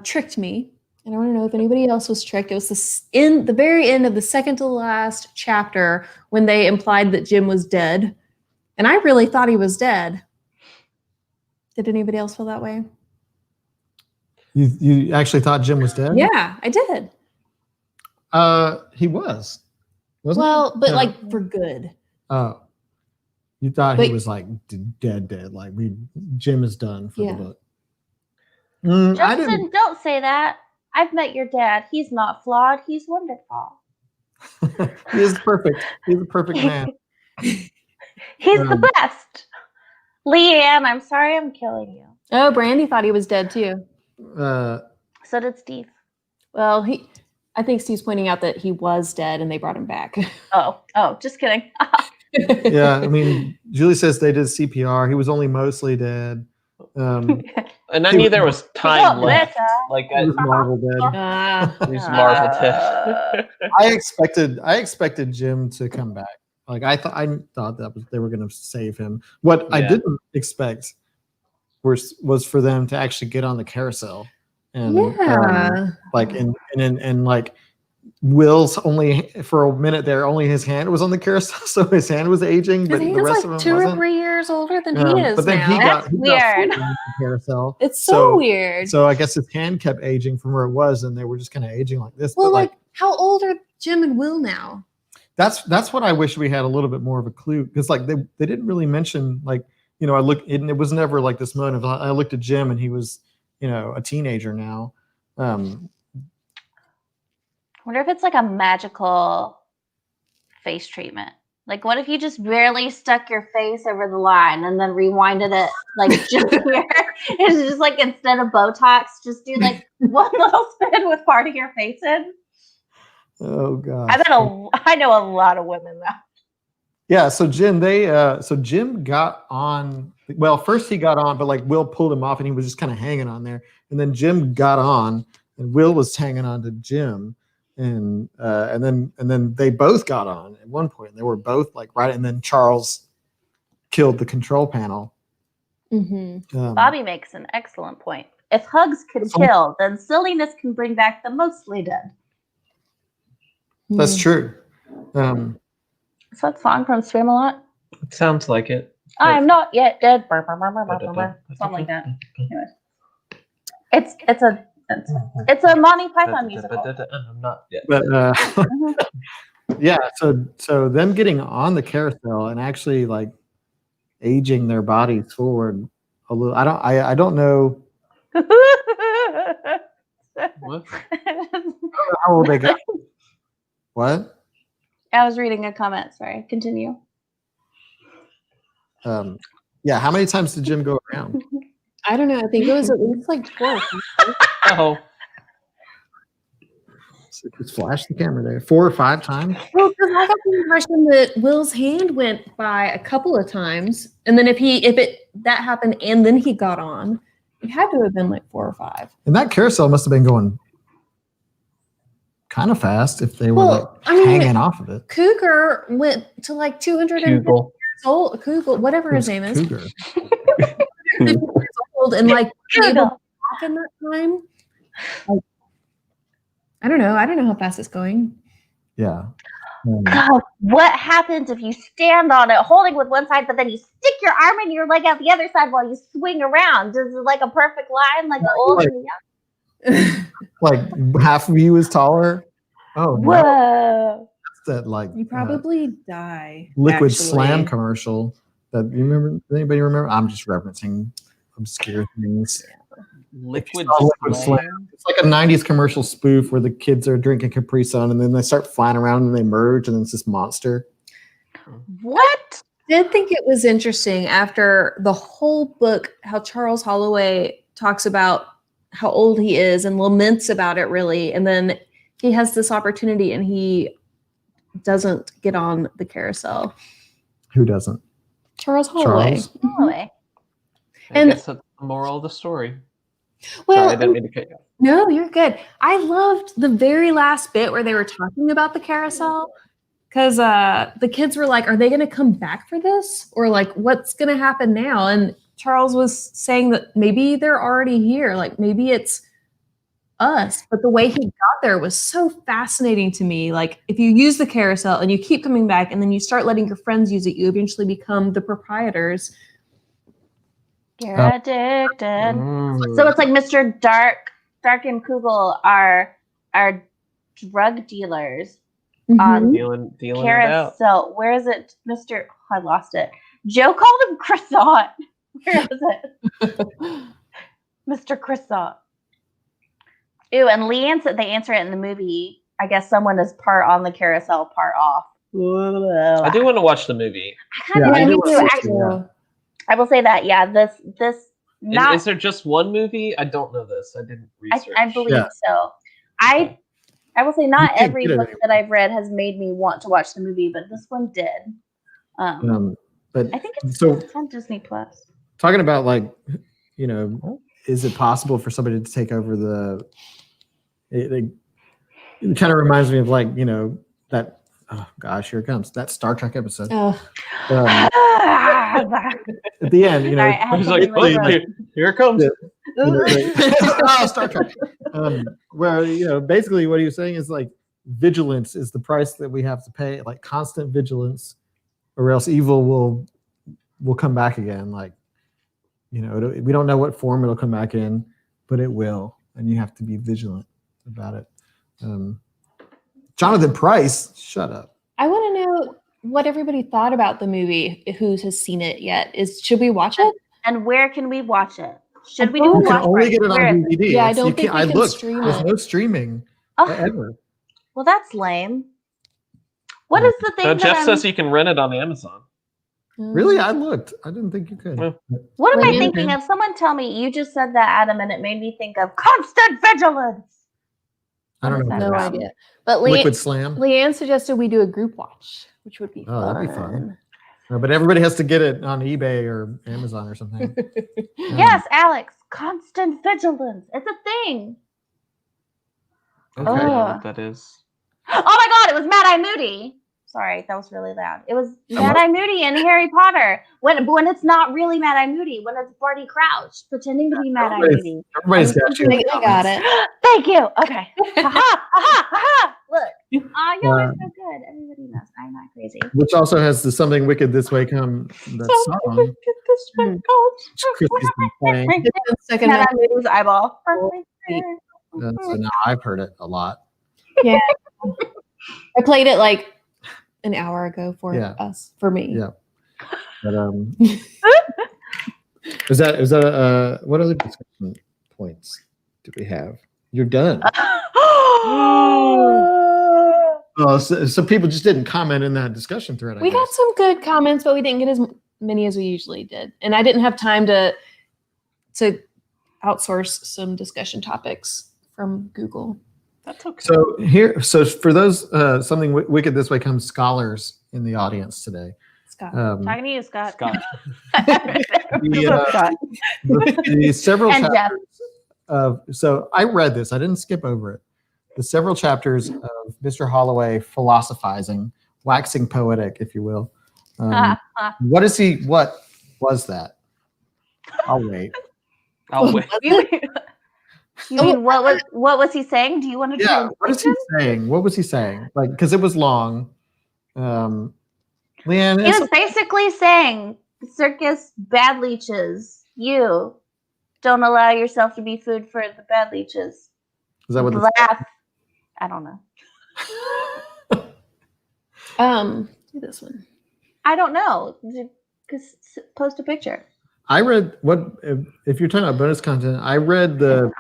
tricked me, and I want to know if anybody else was tricked. It was in the very end of the second to last chapter when they implied that Jim was dead, and I really thought he was dead. Did anybody else feel that way? You actually thought Jim was dead? Yeah, I did. He was. Wasn't Well, he? but Yeah. like for good. Oh. You thought But- he was like dead. Like Jim is done for Yeah. the book. I Justin, didn't. don't say that. I've met your dad. He's not flawed. He's wonderful. He is perfect. He's a perfect man. He's the best. Leanne, I'm sorry I'm killing you. Oh, Brandy thought he was dead too. So did Steve. Well, I think Steve's pointing out that he was dead and they brought him back. Oh, just kidding. Yeah, I mean, Julie says they did CPR. He was only mostly dead. And I knew there was time Oh, left. better. Like He was Marvel dead. he was Marvel dead. I expected Jim to come back. Like I thought that they were going to save him. What I Yeah. didn't expect was for them to actually get on the carousel and like and like Will's only for a minute there, only his hand was on the carousel, so his hand was aging, but He the was rest like of him 2 or wasn't. 3 years older than he is But then now. he got weird. fully on the carousel. It's so weird. So I guess his hand kept aging from where it was, and they were just kind of aging like this. Well, but like how old are Jim and Will now? that's what I wish we had a little bit more of a clue, because like they didn't really mention, like, you know, it was never like this moment of I looked at Jim and he was, you know, a teenager now. I wonder if it's like a magical face treatment. Like, what if you just barely stuck your face over the line and then rewinded it, like just here? It's just like, instead of Botox, just do like one little spin with part of your face in. Oh god. I know a lot of women though. Yeah, so Jim got on. Well, first he got on, but like Will pulled him off, and he was just kind of hanging on there. And then Jim got on, and Will was hanging on to Jim, and then they both got on at one point. They were both like right, and then Charles killed the control panel. Mm-hmm. Bobby makes an excellent point. If hugs can kill, then silliness can bring back the mostly dead. That's true. Is that song from Spamalot? It sounds like it. I'm not yet dead. Something like that. Anyways. It's a Monty Python musical. I'm not yet. But yeah, so them getting on the carousel and actually like aging their bodies forward a little. I don't know What? how old they got. What? I was reading a comment. Sorry. Continue. Yeah, how many times did Jim go around? I don't know. I think it was at least like 4. Oh, So just flash the camera there. 4 or 5 times. Well, because I got the impression that Will's hand went by a couple of times, and then if that happened and then he got on, it had to have been like 4 or 5. And that carousel must have been going kind of fast if they were Well, like hanging off of it. Cougar went to like 250 years Google. old. Cougar, whatever his name is. Cougar. 50 years old, and like able to Cougar. walk in that time. Like, I don't know how fast it's going. Yeah. God, what happens if you stand on it holding with one side, but then you stick your arm and your leg out the other side while you swing around? Does it like a perfect line, like the old and the young? Like half of you is taller. Oh, no. Whoa. That's that like You probably die. Liquid actually. Slam commercial. That you remember? Anybody remember? I'm just referencing obscure things. Liquid Liquid Slam. Slam. It's like a 90s commercial spoof where the kids are drinking Capri Sun and then they start flying around and they merge and then it's this monster. What? did think it was interesting after the whole book how Charles Holloway talks about how old he is and laments about it really, and then he has this opportunity and he doesn't get on the carousel. Who doesn't? Charles Holloway. Charles? Holloway. I And- guess that's the moral of the story. Well, Sorry, I didn't mean to cut you off. no, you're good. I loved the very last bit where they were talking about the carousel because the kids were like, are they going to come back for this? Or like, what's going to happen now? And Charles was saying that maybe they're already here. Like maybe it's us. But the way he got there was so fascinating to me. Like if you use the carousel and you keep coming back and then you start letting your friends use it, you eventually become the proprietors. You're addicted. So it's like Mr. Dark and Kugel are drug dealers on Dealing it out. carousel. Where is it, Mr. Oh, I lost it. Joe called him Croissant. Where is it? Mr. Croissant. Ew, and Leanne said they answer it in the movie. I guess someone is part on the carousel, part off. I do want to watch the movie. Yeah, I I do do too. want to Actually, see that. I will say that. Yeah, this not. Is there just one movie? I don't know this. I didn't research. I believe Yeah. so. I will say not can't every get it book that I've read has made me want to watch the movie, but this one did. But I think it's so on Disney Plus. talking about like, is it possible for somebody to take over the? It kind of reminds me of like that. Oh gosh, here it comes. That Star Trek episode. Oh, At the end, Sorry, I had He's something like, in my throat. here it comes. oh, Star Trek. Where basically what he was saying is like vigilance is the price that we have to pay, like constant vigilance, or else evil will come back again. Like we don't know what form it'll come back in, but it will, and you have to be vigilant about it. Jonathan Pryce, shut up. I want to know what everybody thought about the movie. Who has seen it yet? Should we watch it? And where can we watch it? Should we do You a You can watch only party? get it Where on is it? DVD. Yeah, I It's- don't you think can't- we can looked. stream There's it. no streaming Oh, ever. well, that's lame. What is the thing So that Jeff I'm, says you can rent it on Amazon. Really, I looked. I didn't think you could. Yeah. what am I Lame. thinking of? Someone tell me. You just said that, Adam, and it made me think of constant vigilance. I don't know. What is what No that that? is. idea. But Liquid Slam. Leanne suggested we do a group watch, which would be Oh, fun. that'd be fun. But everybody has to get it on eBay or Amazon or something. Yes, Alex. Constant vigilance. It's a thing. I don't know Oh. what that is. Oh my God! It was Mad Eye Moody. Sorry, that was really loud. It was Mad what? Eye Moody in Harry Potter. When it's not really Mad Eye Moody, when it's Barty Crouch pretending to be Mad Eye Everybody's- Moody. Everybody's got you. I got it. Thank you. Okay. Ha ha. Look. You guys are so good. Everybody knows I'm not crazy. Which also has the Something Wicked This Way Come, that song. This one goes. Christy's been playing. It's been stuck in Mad my- Eye Moody's eyeball. So now I've heard it a lot. Yeah. I played it like an hour ago for Yeah. us, for me. Yeah. But is that what other discussion points do we have? You're done. Oh, so people just didn't comment in that discussion thread. I We got guess. some good comments, but we didn't get as many as we usually did. And I didn't have time to outsource some discussion topics from Google. That's okay. So for those Something Wicked This Way Comes scholars in the audience today. Scott. Talking to you, Scott. Scott. The several And Jeff. chapters of, so I read this, I didn't skip over it. The several chapters of Mr. Holloway philosophizing, waxing poetic, if you will. What was that? I'll wait. I'll wait. You mean what was he saying? Do you want to try? Yeah, what is he saying? What was he saying? Like, because it was long. Leanne, He was basically saying, circus bad leeches, you don't allow yourself to be food for the bad leeches. is that what the Laugh. I don't know. Do this one. I don't know. Because post a picture. I read what if you're talking about bonus content. I read the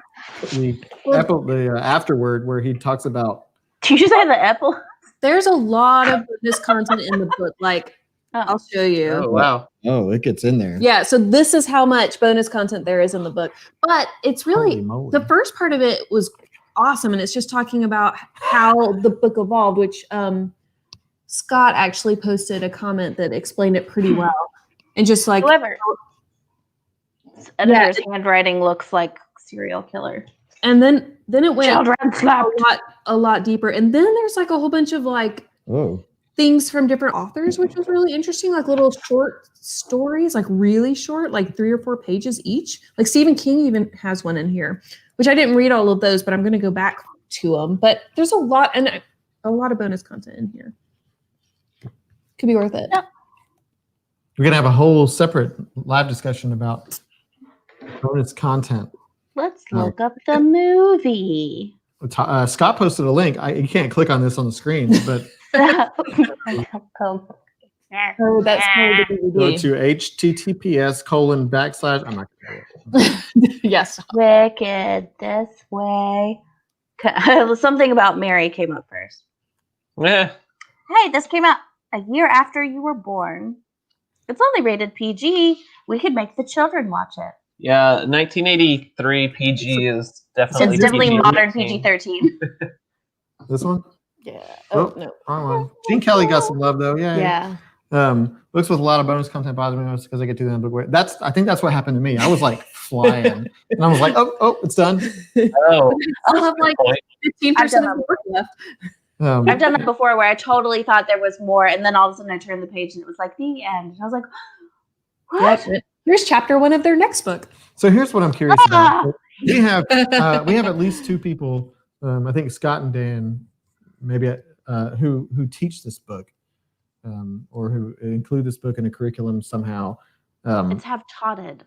afterword where he talks about. Did you say the apple? There's a lot of this content in the book. Like I'll show you. Oh wow. Oh, it gets in there. Yeah, so this is how much bonus content there is in the book. But it's really, Holy moly. the first part of it was awesome. And it's just talking about how the book evolved, which Scott actually posted a comment that explained it pretty well. And just like, However, editor's handwriting looks like serial killer. and then it went Children slapped. a lot deeper. And then there's like a whole bunch of like things from different authors, which was really interesting, like little short stories, like really short, like 3 or 4 pages each. Like Stephen King even has one in here, which I didn't read all of those, but I'm going to go back to them. But there's a lot of bonus content in here. Could be worth it. Yep. We're going to have a whole separate live discussion about bonus content. Let's look up the movie. Scott posted a link. You can't click on this on the screen, but Oh, that's probably the go DVD. to https:// I'm not going to Yes. Wicked this way. Something about Mary came up first. Yeah. Hey, this came out a year after you were born. It's only rated PG. We could make the children watch it. Yeah, 1983 PG is definitely It's definitely PG-13. modern PG-13. This one? Yeah. Oh, No. wrong one. Gene Kelly got some love though. Yeah. Books with a lot of bonus content bother me most because I get to them. But I think that's what happened to me. I was like flying, and I was like, oh, it's done. Oh, I'll have like 15% of the book left. I've done that before where I totally thought there was more, and then all of a sudden I turned the page and it was like the end. And I was like, what? Yep. Here's chapter 1 of their next book. So here's what I'm curious about. We have at least 2 people. I think Scott and Dan, maybe who teach this book, or who include this book in a curriculum somehow. It's have taughted.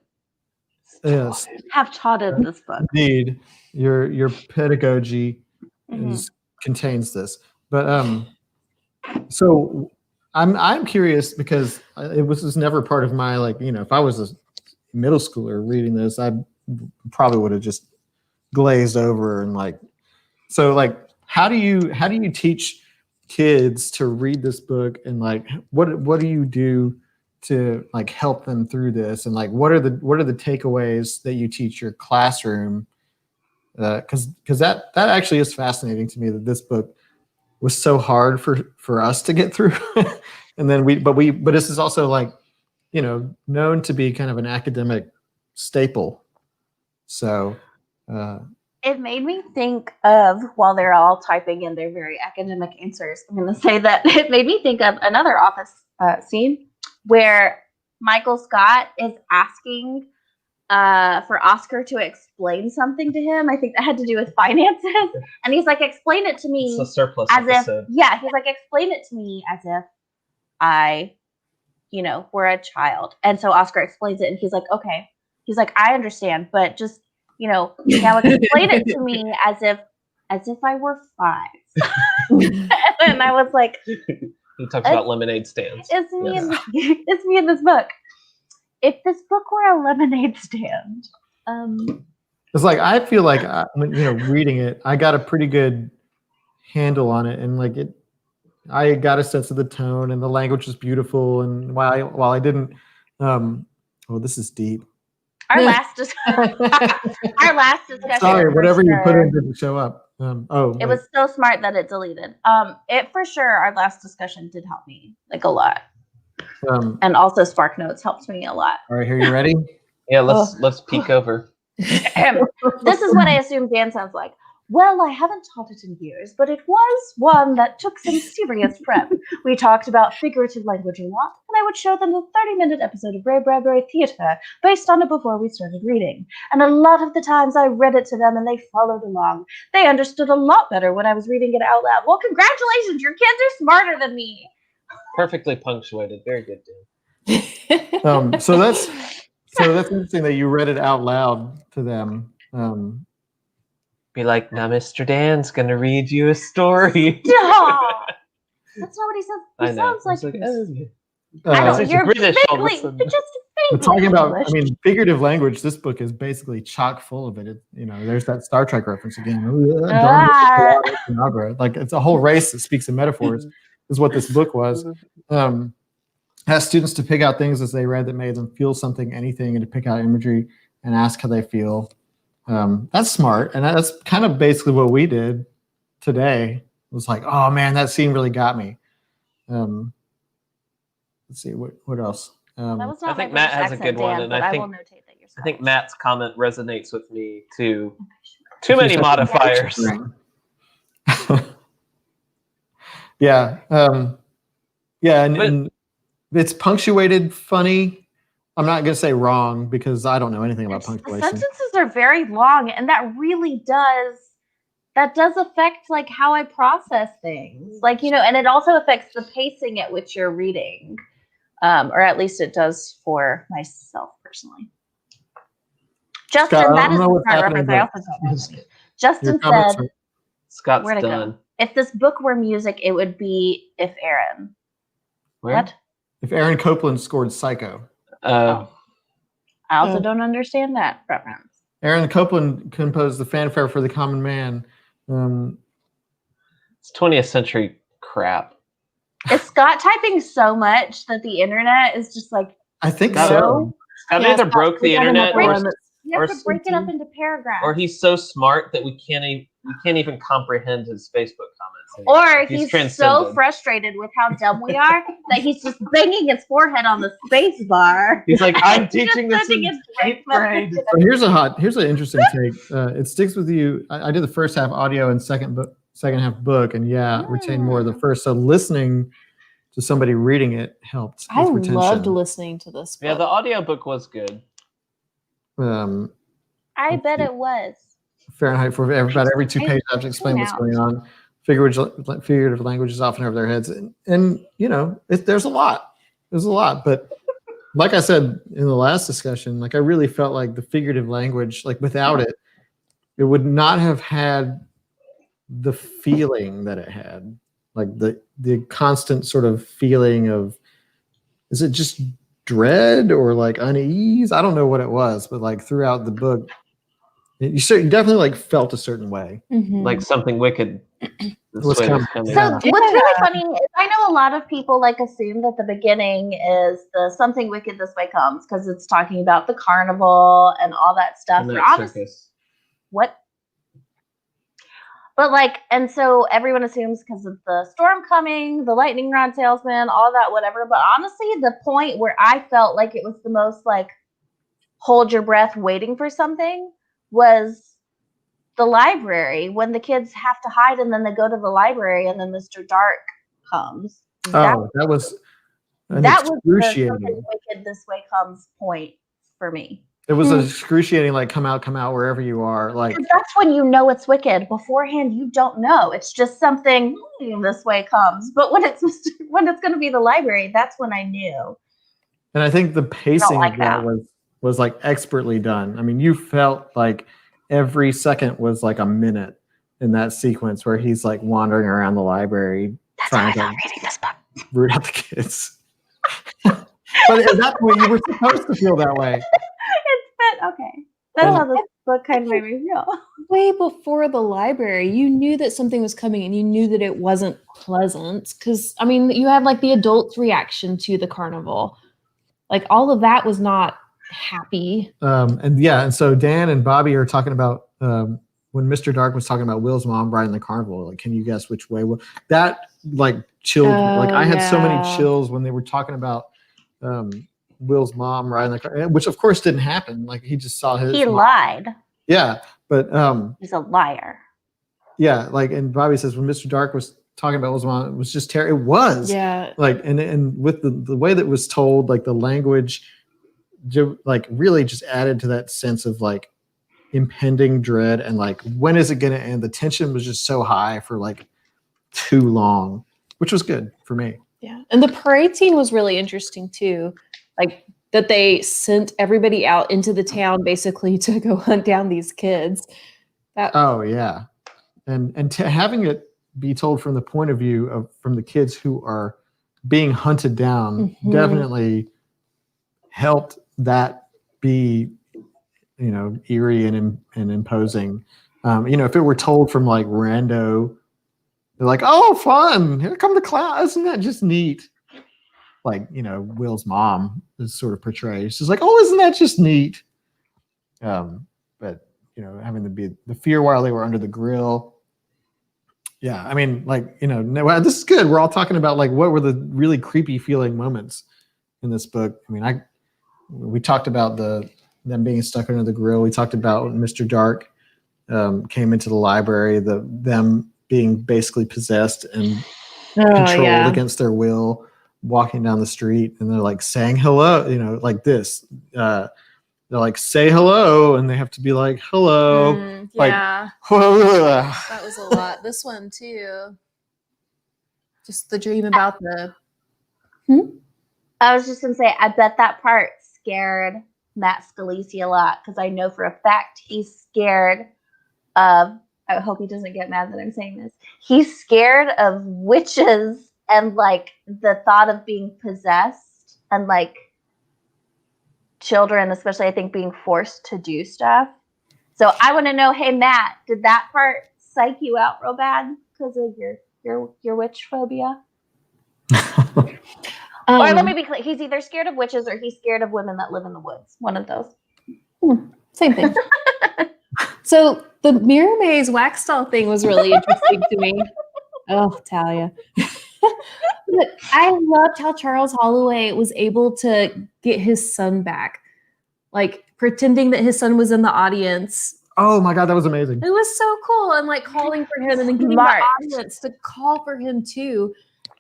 Yes, Have taughted this book. indeed. Your pedagogy contains this, but so I'm curious because it was never part of my, like, if I was a middle schooler reading this, I probably would have just glazed over and how do you teach kids to read this book, and like what do you do to like help them through this, and like what are the takeaways that you teach your classroom? Because that actually is fascinating to me, that this book was so hard for us to get through, and then but this is also like known to be kind of an academic staple. So it made me think of, while they're all typing in their very academic answers, I'm going to say that it made me think of another office scene where Michael Scott is asking for Oscar to explain something to him. I think that had to do with finances. And he's like, explain it to me it's a surplus as episode. he's like, explain it to me as if I, were a child. And so Oscar explains it, and he's like, okay. He's like, I understand, but just, now explain it to me as if I were 5. And I was like, He talks about lemonade stands. it's me it's me in this book. If this book were a lemonade stand, it's like, I feel like reading it, I got a pretty good handle on it, and like I got a sense of the tone, and the language was beautiful. And while I didn't, this is deep. our last discussion. Sorry, whatever you put in didn't show up. It was so smart that it deleted. It for sure. Our last discussion did help me like a lot, and also Spark Notes helped me a lot. All right, here, you ready? Yeah, let's peek over. This is what I assume Dan sounds like. Well, I haven't taught it in years, but it was one that took some serious prep. We talked about figurative language a lot, and I would show them the 30-minute episode of Ray Bradbury Theatre based on it before we started reading. And a lot of the times I read it to them and they followed along. They understood a lot better when I was reading it out loud. Well, congratulations, your kids are smarter than me. Perfectly punctuated. Very good, Dan. So that's interesting that you read it out loud to them. Be like, now Mr. Dan's gonna read you a story. Aw, that's not what he says. He I know. sounds like It's like, this. oh, I know, it's you're British all of a vaguely, sudden. you're just We're vaguely talking about, English. figurative language. This book is basically chock full of it. There's that Star Trek reference again. Like, it's a whole race that speaks in metaphors, is what this book was. asked students to pick out things as they read that made them feel something, anything, and to pick out imagery and ask how they feel. That's smart, and that's kind of basically what we did today. It was like, oh man, that scene really got me. Let's see what else. That was not I think my Matt British has a accent, good one, Dan, and but I will think notate that you're I think Scottish. Matt's comment resonates with me too. Too many modifiers. Yeah, and it's punctuated funny. I'm not gonna say wrong because I don't know anything about The punctuation. sentences are very long, and that really does affect like how I process things. Like, and it also affects the pacing at which you're reading. Or at least it does for myself personally. Justin, Scott, that is know the what's smart happening, reference I also but- don't know. Justin Your comments said, Scott's where'd it done. go? If this book were music, it would be If Aaron. Where? What? If Aaron Copland scored Psycho. I also don't understand that reference. Aaron Copland composed the fanfare for the common man. It's 20th century crap. Is Scott typing so much that the internet is just like, I think Scott- so. Scott Yeah, either Scott, broke we the got internet another or one that's- you have Or to break it up into paragraphs. or he's so smart that we can't even comprehend his Facebook comments anymore. Or he's so transcended. frustrated with how dumb we are that he's just banging his forehead on the space bar. He's like, I'm Just teaching this sending in it to 8th grade. So here's an interesting take. It sticks with you. I did the first half audio and second half book, and retain more of the first. So listening to somebody reading it helped. I with retention. loved listening to this book. Yeah, the audiobook was good. I bet it was. Fahrenheit for about every 2 pages, I have to explain what's out. going on. Figurative language is often over their heads, and there's a lot. There's a lot, but like I said in the last discussion, like I really felt like the figurative language, like without it, it would not have had the feeling that it had, like the constant sort of feeling of, is it just dread or like unease? I don't know what it was, but like throughout the book, you definitely like felt a certain way. Mhm. Like something wicked. What's coming. So Yeah. what's really funny is I know a lot of people like assume that the beginning is the something wicked this way comes because it's talking about the carnival and all that stuff. The And night honestly, circus. what? But like, and so everyone assumes because of the storm coming, the lightning rod salesman, all that, whatever. But honestly, the point where I felt like it was the most like hold your breath waiting for something was the library, when the kids have to hide and then they go to the library and then Mr. Dark comes. That was That was the excruciating. something wicked this way comes point for me. It was excruciating, like come out wherever you are. Like Because that's when you know it's wicked. Beforehand, you don't know. It's just something this way comes. But when it's going to be the library, that's when I knew. and I think the pacing like of that was like expertly done. I mean, you felt like every second was like a minute in that sequence where he's like wandering around the library trying to reading this book. root out the kids. But at that point, you were supposed to feel that way. Okay. That's how this book kind of made me feel. Way before the library, you knew that something was coming and you knew that it wasn't pleasant because, I mean, you had like the adults' reaction to the carnival. Like all of that was not happy. And so Dan and Bobby are talking about when Mr. Dark was talking about Will's mom riding the carnival. Like, can you guess which way? That like chilled. Like I had so many chills when they were talking about Will's mom riding the car, which of course didn't happen. Like he just saw his. He mom. lied. Yeah, but He's a liar. yeah, like and Bobby says when Mr. Dark was talking about Will's mom, it was just terrible. It was. Yeah. Like and with the way that it was told, like the language, like really just added to that sense of like impending dread and like when is it going to end? The tension was just so high for like too long, which was good for me. Yeah. And the parade scene was really interesting too. Like that they sent everybody out into the town basically to go hunt down these kids. Oh yeah. And having it be told from the point of view of from the kids who are being hunted down definitely helped that be, eerie and imposing. If it were told from like rando, they're like, oh, fun! Here come the clown! Isn't that just neat? like, Will's mom is sort of portrayed. She's like, oh, isn't that just neat? But having to be the fear while they were under the grill. Yeah, I mean, like, this is good. We're all talking about like what were the really creepy feeling moments in this book. I mean, we talked about them being stuck under the grill. We talked about Mr. Dark came into the library, them being basically possessed and controlled against their will, walking down the street, and they're like saying hello, like this. They're like, say hello, and they have to be like, hello. Yeah. That was a lot. This one too. Just the dream about the. I was just gonna say, I bet that part scared Matt Scalise a lot, because I know for a fact he's scared of. I hope he doesn't get mad that I'm saying this. He's scared of witches and like the thought of being possessed and like children, especially I think being forced to do stuff. So I want to know, hey Matt, did that part psych you out real bad because of your witch phobia? Or let me be clear, he's either scared of witches or he's scared of women that live in the woods. One of those. Same thing. So the Mirror Maze wax doll thing was really interesting to me. Oh, Talia. But I loved how Charles Holloway was able to get his son back, like pretending that his son was in the audience. Oh my God, that was amazing. It was so cool. And like calling for him and then getting the audience to call for him too.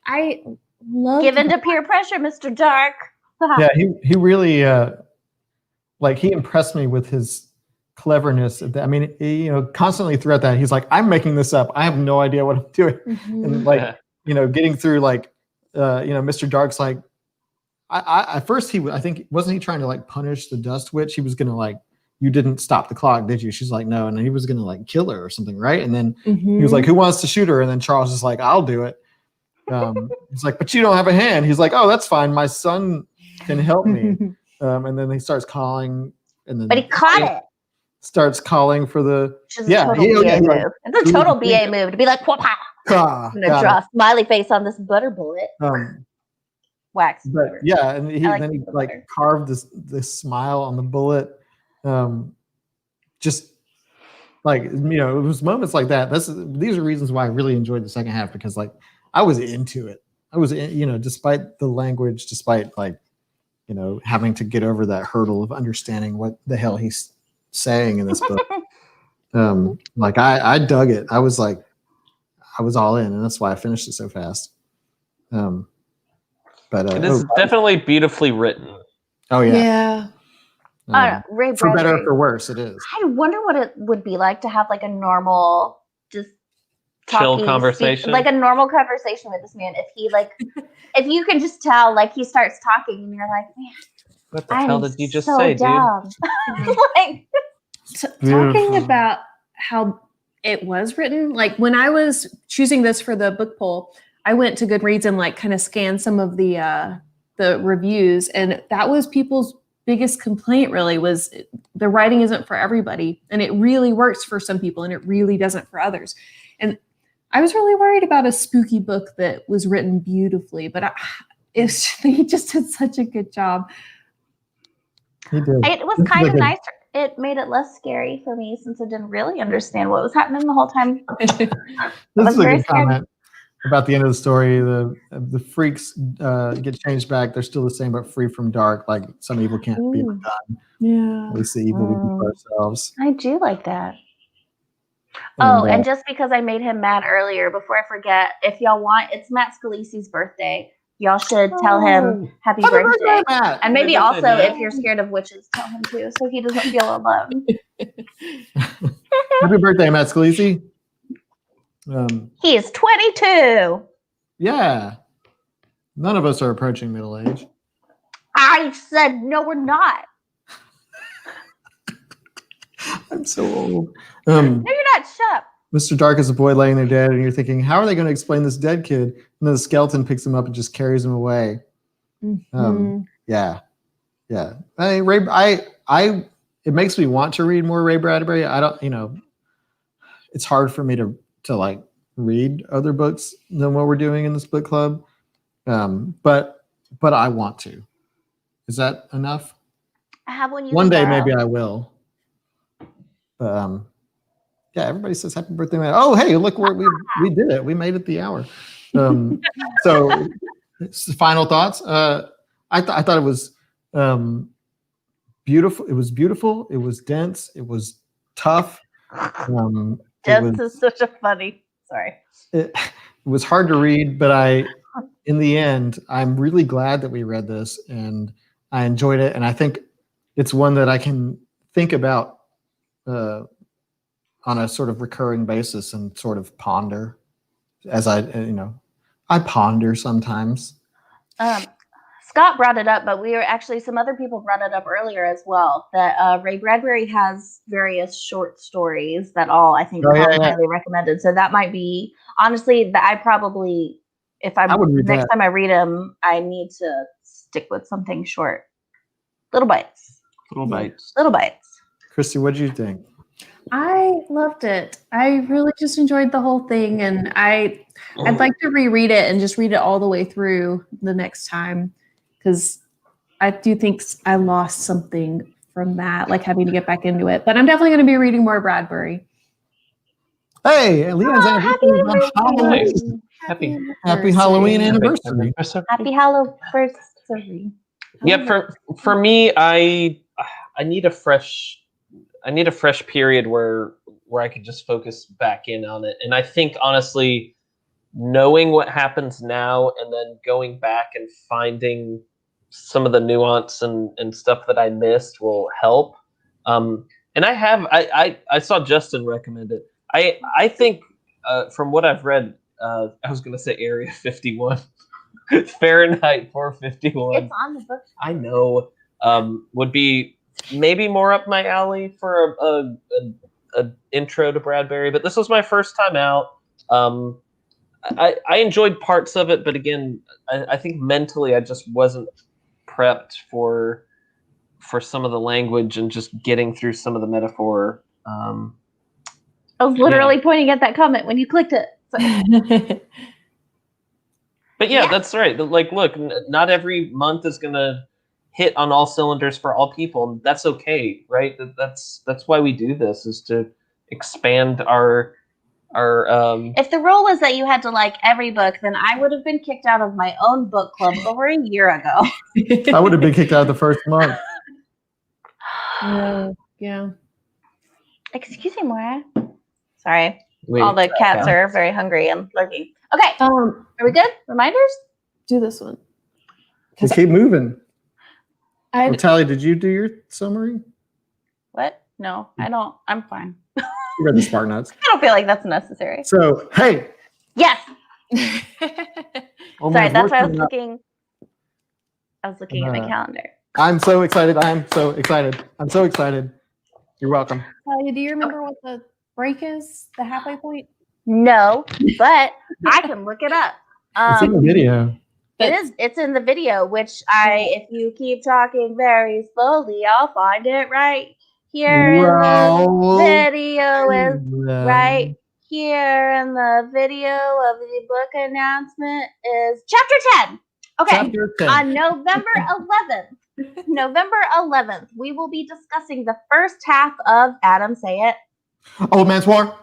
I love Give in to peer pressure, Mr. Dark. Yeah, he really he impressed me with his cleverness. I mean, constantly throughout that, he's like, I'm making this up. I have no idea what I'm doing. And like, getting through like, Mr. Dark's like, at first I think, wasn't he trying to like punish the Dust Witch? He was going to like, you didn't stop the clock, did you? She's like, no. And then he was going to like kill her or something. Right. And then he was like, who wants to shoot her? And then Charles is like, I'll do it. He's like, but you don't have a hand. He's like, oh, that's fine. My son can help me. And then he starts calling, and then but he caught it. Starts calling for the It's a total BA move. It's a total BA move to be like, "Whoop!" I'm gonna draw a smiley face on this butter bullet. Wax. But yeah, and he like carved this smile on the bullet. Just like it was moments like that. These are reasons why I really enjoyed the second half, because like I was into it. I was despite the language, despite like having to get over that hurdle of understanding what the hell he's saying in this book. Like I dug it. I was all in, and that's why I finished it so fast. But it is definitely beautifully written. Oh yeah. Ray Bradbury, for better or for worse, it is. I wonder what it would be like to have like a normal, just chill conversation, like a normal conversation with this man. If he like, if you can just tell, like he starts talking, and you're like, man, what the hell did you just so say, dumb. dude? Like, talking about how it was written, like when I was choosing this for the book poll, I went to Goodreads and like kind of scanned some of the reviews, and that was people's biggest complaint really, was the writing isn't for everybody, and it really works for some people and it really doesn't for others. And I was really worried about a spooky book that was written beautifully, but he just did such a good job. He did. It was kind of nice. It made it less scary for me since I didn't really understand what was happening the whole time. This is a good comment about the end of the story. The freaks get changed back. They're still the same, but free from dark. Like some evil can't be undone. Yeah. At least the evil we do for ourselves. I do like that. And just because I made him mad earlier, before I forget, if y'all want, it's Matt Scalise's birthday. Y'all should tell him happy birthday. Matt. And maybe also, if you're scared of witches, tell him too, so he doesn't feel alone. Happy birthday, Matt Scalise. He is 22. Yeah. None of us are approaching middle age. I said, no, we're not. I'm so old. No, you're not. Shut up. Mr. Dark is a boy laying there dead, and you're thinking, how are they going to explain this dead kid? And then the skeleton picks him up and just carries him away. Yeah. It makes me want to read more Ray Bradbury. I don't, it's hard for me to like read other books than what we're doing in this book club. But but I want to. Is that enough? I have one. One day, maybe I will. Yeah, everybody says happy birthday, man. Oh, hey, look, we did it. We made it the hour. So, final thoughts. I thought it was beautiful. It was beautiful. It was dense. It was tough. Dense is such a funny. Sorry. It was hard to read, but in the end, I'm really glad that we read this, and I enjoyed it. And I think it's one that I can think about on a sort of recurring basis and sort of ponder as I ponder sometimes. Scott brought it up, but some other people brought it up earlier as well, that Ray Bradbury has various short stories that all, I think, highly recommended. So that might be, honestly, that I probably, next time I read them, I need to stick with something short. Little bites. Christy, what did you think? I loved it. I really just enjoyed the whole thing, and I'd like to reread it and just read it all the way through the next time, because I do think I lost something from that, like having to get back into it. But I'm definitely going to be reading more Bradbury. Hey, Leon's anniversary. Happy Halloween anniversary. Happy Halloween. Yeah, for me, I need a fresh period where I could just focus back in on it. And I think, honestly, knowing what happens now and then going back and finding some of the nuance and stuff that I missed will help. And I saw Justin recommend it. I think from what I've read, I was going to say Area 51, Fahrenheit 451. It's on the book. I know. Would be maybe more up my alley for a intro to Bradbury, but this was my first time out. I enjoyed parts of it, but again, I think mentally I just wasn't prepped for some of the language and just getting through some of the metaphor. I was literally pointing at that comment when you clicked it. But yeah, that's right. Like, look, not every month is gonna hit on all cylinders for all people. That's okay, right? That's why we do this, is to expand our If the rule was that you had to like every book, then I would have been kicked out of my own book club over a year ago. I would have been kicked out the first month. Yeah. Excuse me, Moira. Sorry. All the cats are very hungry and lurking. Okay. Are we good? Reminders? Do this one. We keep moving. Tally, did you do your summary? What? No, I don't. I'm fine. You read the Spark Notes. I don't feel like that's necessary. So, hey. Yes. Sorry, that's why I was looking. I was looking at my calendar. I'm so excited. I'm so excited. You're welcome. Talia, do you remember what the break is? The halfway point? No, but I can look it up. It's in the video. It's in the video, which if you keep talking very slowly, I'll find it right here in the video. Is right here in the video of the book announcement is chapter 10. Okay. Chapter 10. On November 11th, we will be discussing the first half of Adam Say It. Old Man's War.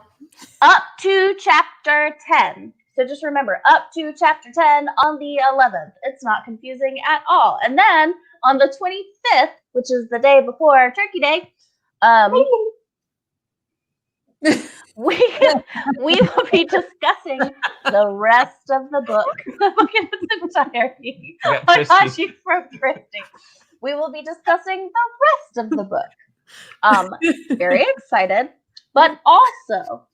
Up to chapter 10. So just remember, up to chapter 10 on the 11th. It's not confusing at all. And then on the 25th, which is the day before Turkey Day, we will be discussing the rest of the book. The book in its entirety. Oh my gosh, you broke Christy. We will be discussing the rest of the book. Very excited, but also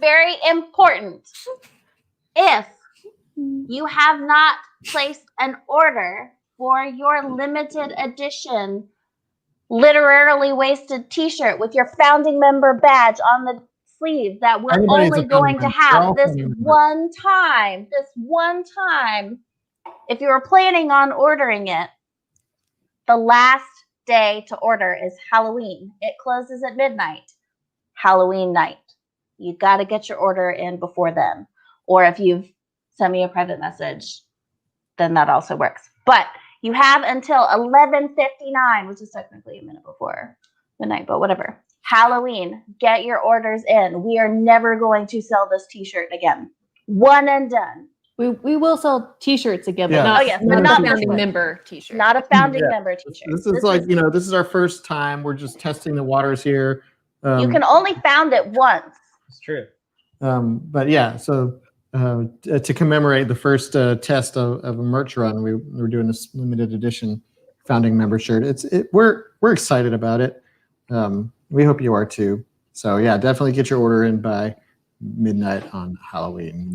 very important. If you have not placed an order for your limited edition literarily wasted t-shirt with your founding member badge on the sleeve that we're only going to have this one time, if you were planning on ordering it, the last day to order is Halloween. It closes at midnight. Halloween night. You got to get your order in before then. or if you've sent me a private message, then that also works. But you have until 11:59, which is technically a minute before midnight, but whatever. Halloween, get your orders in. We are never going to sell this t-shirt again. One and done. We will sell T-shirts again, but Yeah. not, Oh, yes, not not a this founding one. member T-shirt. Not a founding Yeah. member t-shirt. This is like, this is our first time. We're just testing the waters here. You can only found it once. It's true. But yeah, so to commemorate the first test of a merch run, we're doing this limited edition founding member shirt. We're excited about it. We hope you are too. So yeah, definitely get your order in by midnight on Halloween.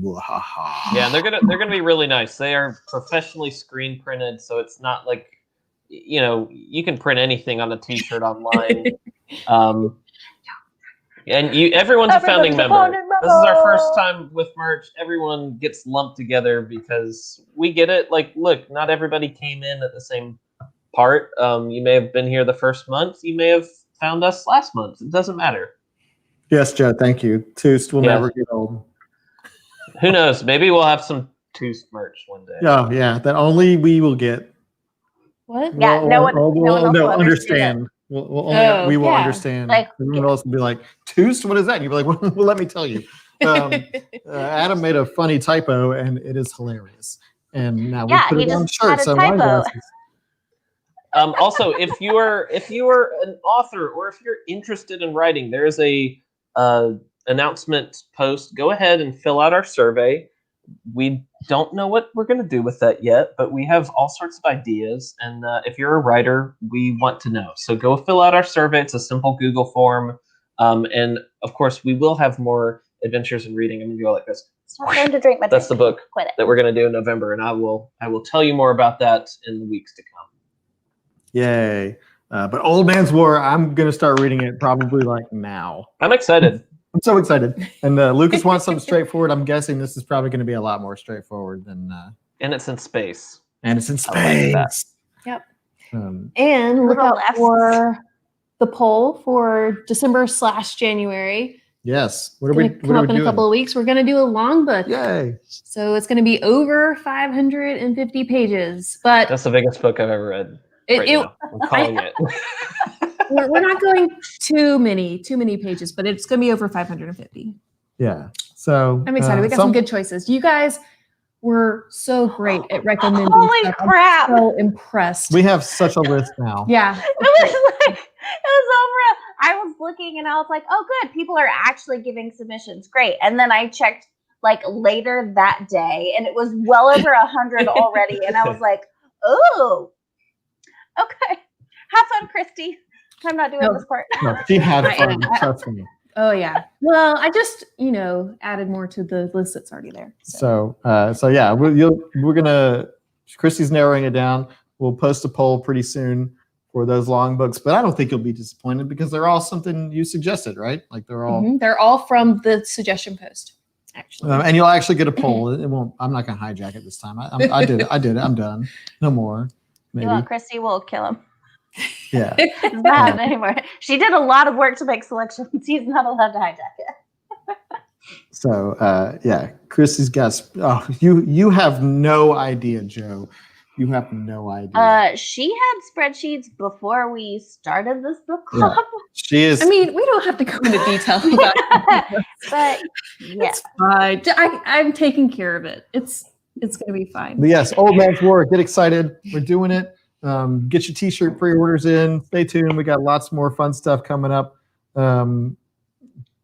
Yeah, and they're gonna be really nice. They are professionally screen printed, so it's not like, you can print anything on a t-shirt online. And everyone's a founding member. This is our first time with merch. Everyone gets lumped together because we get it. Like, look, not everybody came in at the same part. You may have been here the first month. You may have found us last month. It doesn't matter. Yes, Joe. Thank you. Toost will never get old. Who knows? Maybe we'll have some Toost merch one day. Oh yeah, that only we will get. What? Yeah, no one else will understand. We will understand. Like, everyone else will be like, Toost, what is that? And you'll be like, well, let me tell you. Adam made a funny typo, and it is hilarious. And now we put it on shirts and wine glasses. Also, if you are an author or if you're interested in writing, there is a announcement post. Go ahead and fill out our survey. We don't know what we're going to do with that yet, but we have all sorts of ideas. And if you're a writer, we want to know. So go fill out our survey. It's a simple Google form. And of course, we will have more adventures in reading. I'm going to go like this. Stop trying to drink my That's the drink. book Quit it. that we're going to do in November. And I will tell you more about that in the weeks to come. Yay. But Old Man's War, I'm going to start reading it probably like now. I'm excited. I'm so excited. And Lucas wants something straightforward. I'm guessing this is probably going to be a lot more straightforward than. And it's in space. And it's in I like space. Yep. Um, And look Little out F's. for the poll for December/January. yes. What It's are we going to come up in a couple of weeks. We're going to do a long book. Yay. So it's going to be over 550 pages. But That's the biggest book I've ever read. Now. I'm calling it. we're not going too many pages, but it's going to be over 550. Yeah. So I'm excited. We got some good choices. You guys were so great at recommending. Holy stuff. crap. I'm so impressed. We have such a list now. Yeah. It was over. I was looking and I was like, oh, good. People are actually giving submissions. Great. And then I checked like later that day and it was well over 100 already. And I was like, oh, okay. Have fun, Christy. I'm not doing this part. No, she had fun. Trust me. Oh yeah. Well, I just added more to the list that's already there. So yeah, we're gonna. Christy's narrowing it down. We'll post a poll pretty soon for those long books, but I don't think you'll be disappointed because they're all something you suggested, right? Like they're all. They're all from the suggestion post, actually. And you'll actually get a poll. It won't. I'm not gonna hijack it this time. I did it. I'm done. No more. Maybe. You want Christy? We'll kill him. Yeah. It's not happening anymore. She did a lot of work to make selections. He's not allowed to hijack it. So yeah, Christy's got. Oh, you have no idea, Joe. You have no idea. She had spreadsheets before we started this book club. Yeah. She is. I mean, we don't have to go into detail about it. But yeah, It's fine. I'm taking care of it. It's going to be fine. But yes, Old Man's War. Get excited. We're doing it. Get your t-shirt pre-orders in. Stay tuned. We got lots more fun stuff coming up.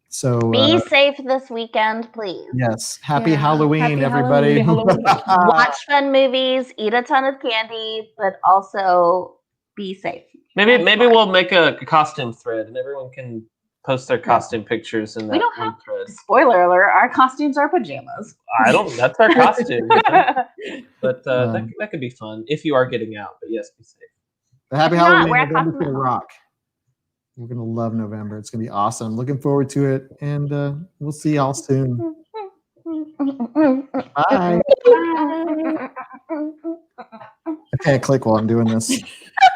So be safe this weekend, please. yes, happy Yeah. Halloween, Happy everybody. Halloween. Watch fun movies, eat a ton of candy, but also be safe. Maybe we'll make a costume thread and everyone can post their costume pictures in that don't one have- thread. Spoiler alert: our costumes are pajamas. That's our costume. But Um, that could be fun if you are getting out. But yes, be safe. Happy If not, Halloween. wear a November's costume gonna at home. rock. We're gonna love November. It's gonna be awesome. Looking forward to it, and we'll see y'all soon. Bye. I can't click while I'm doing this.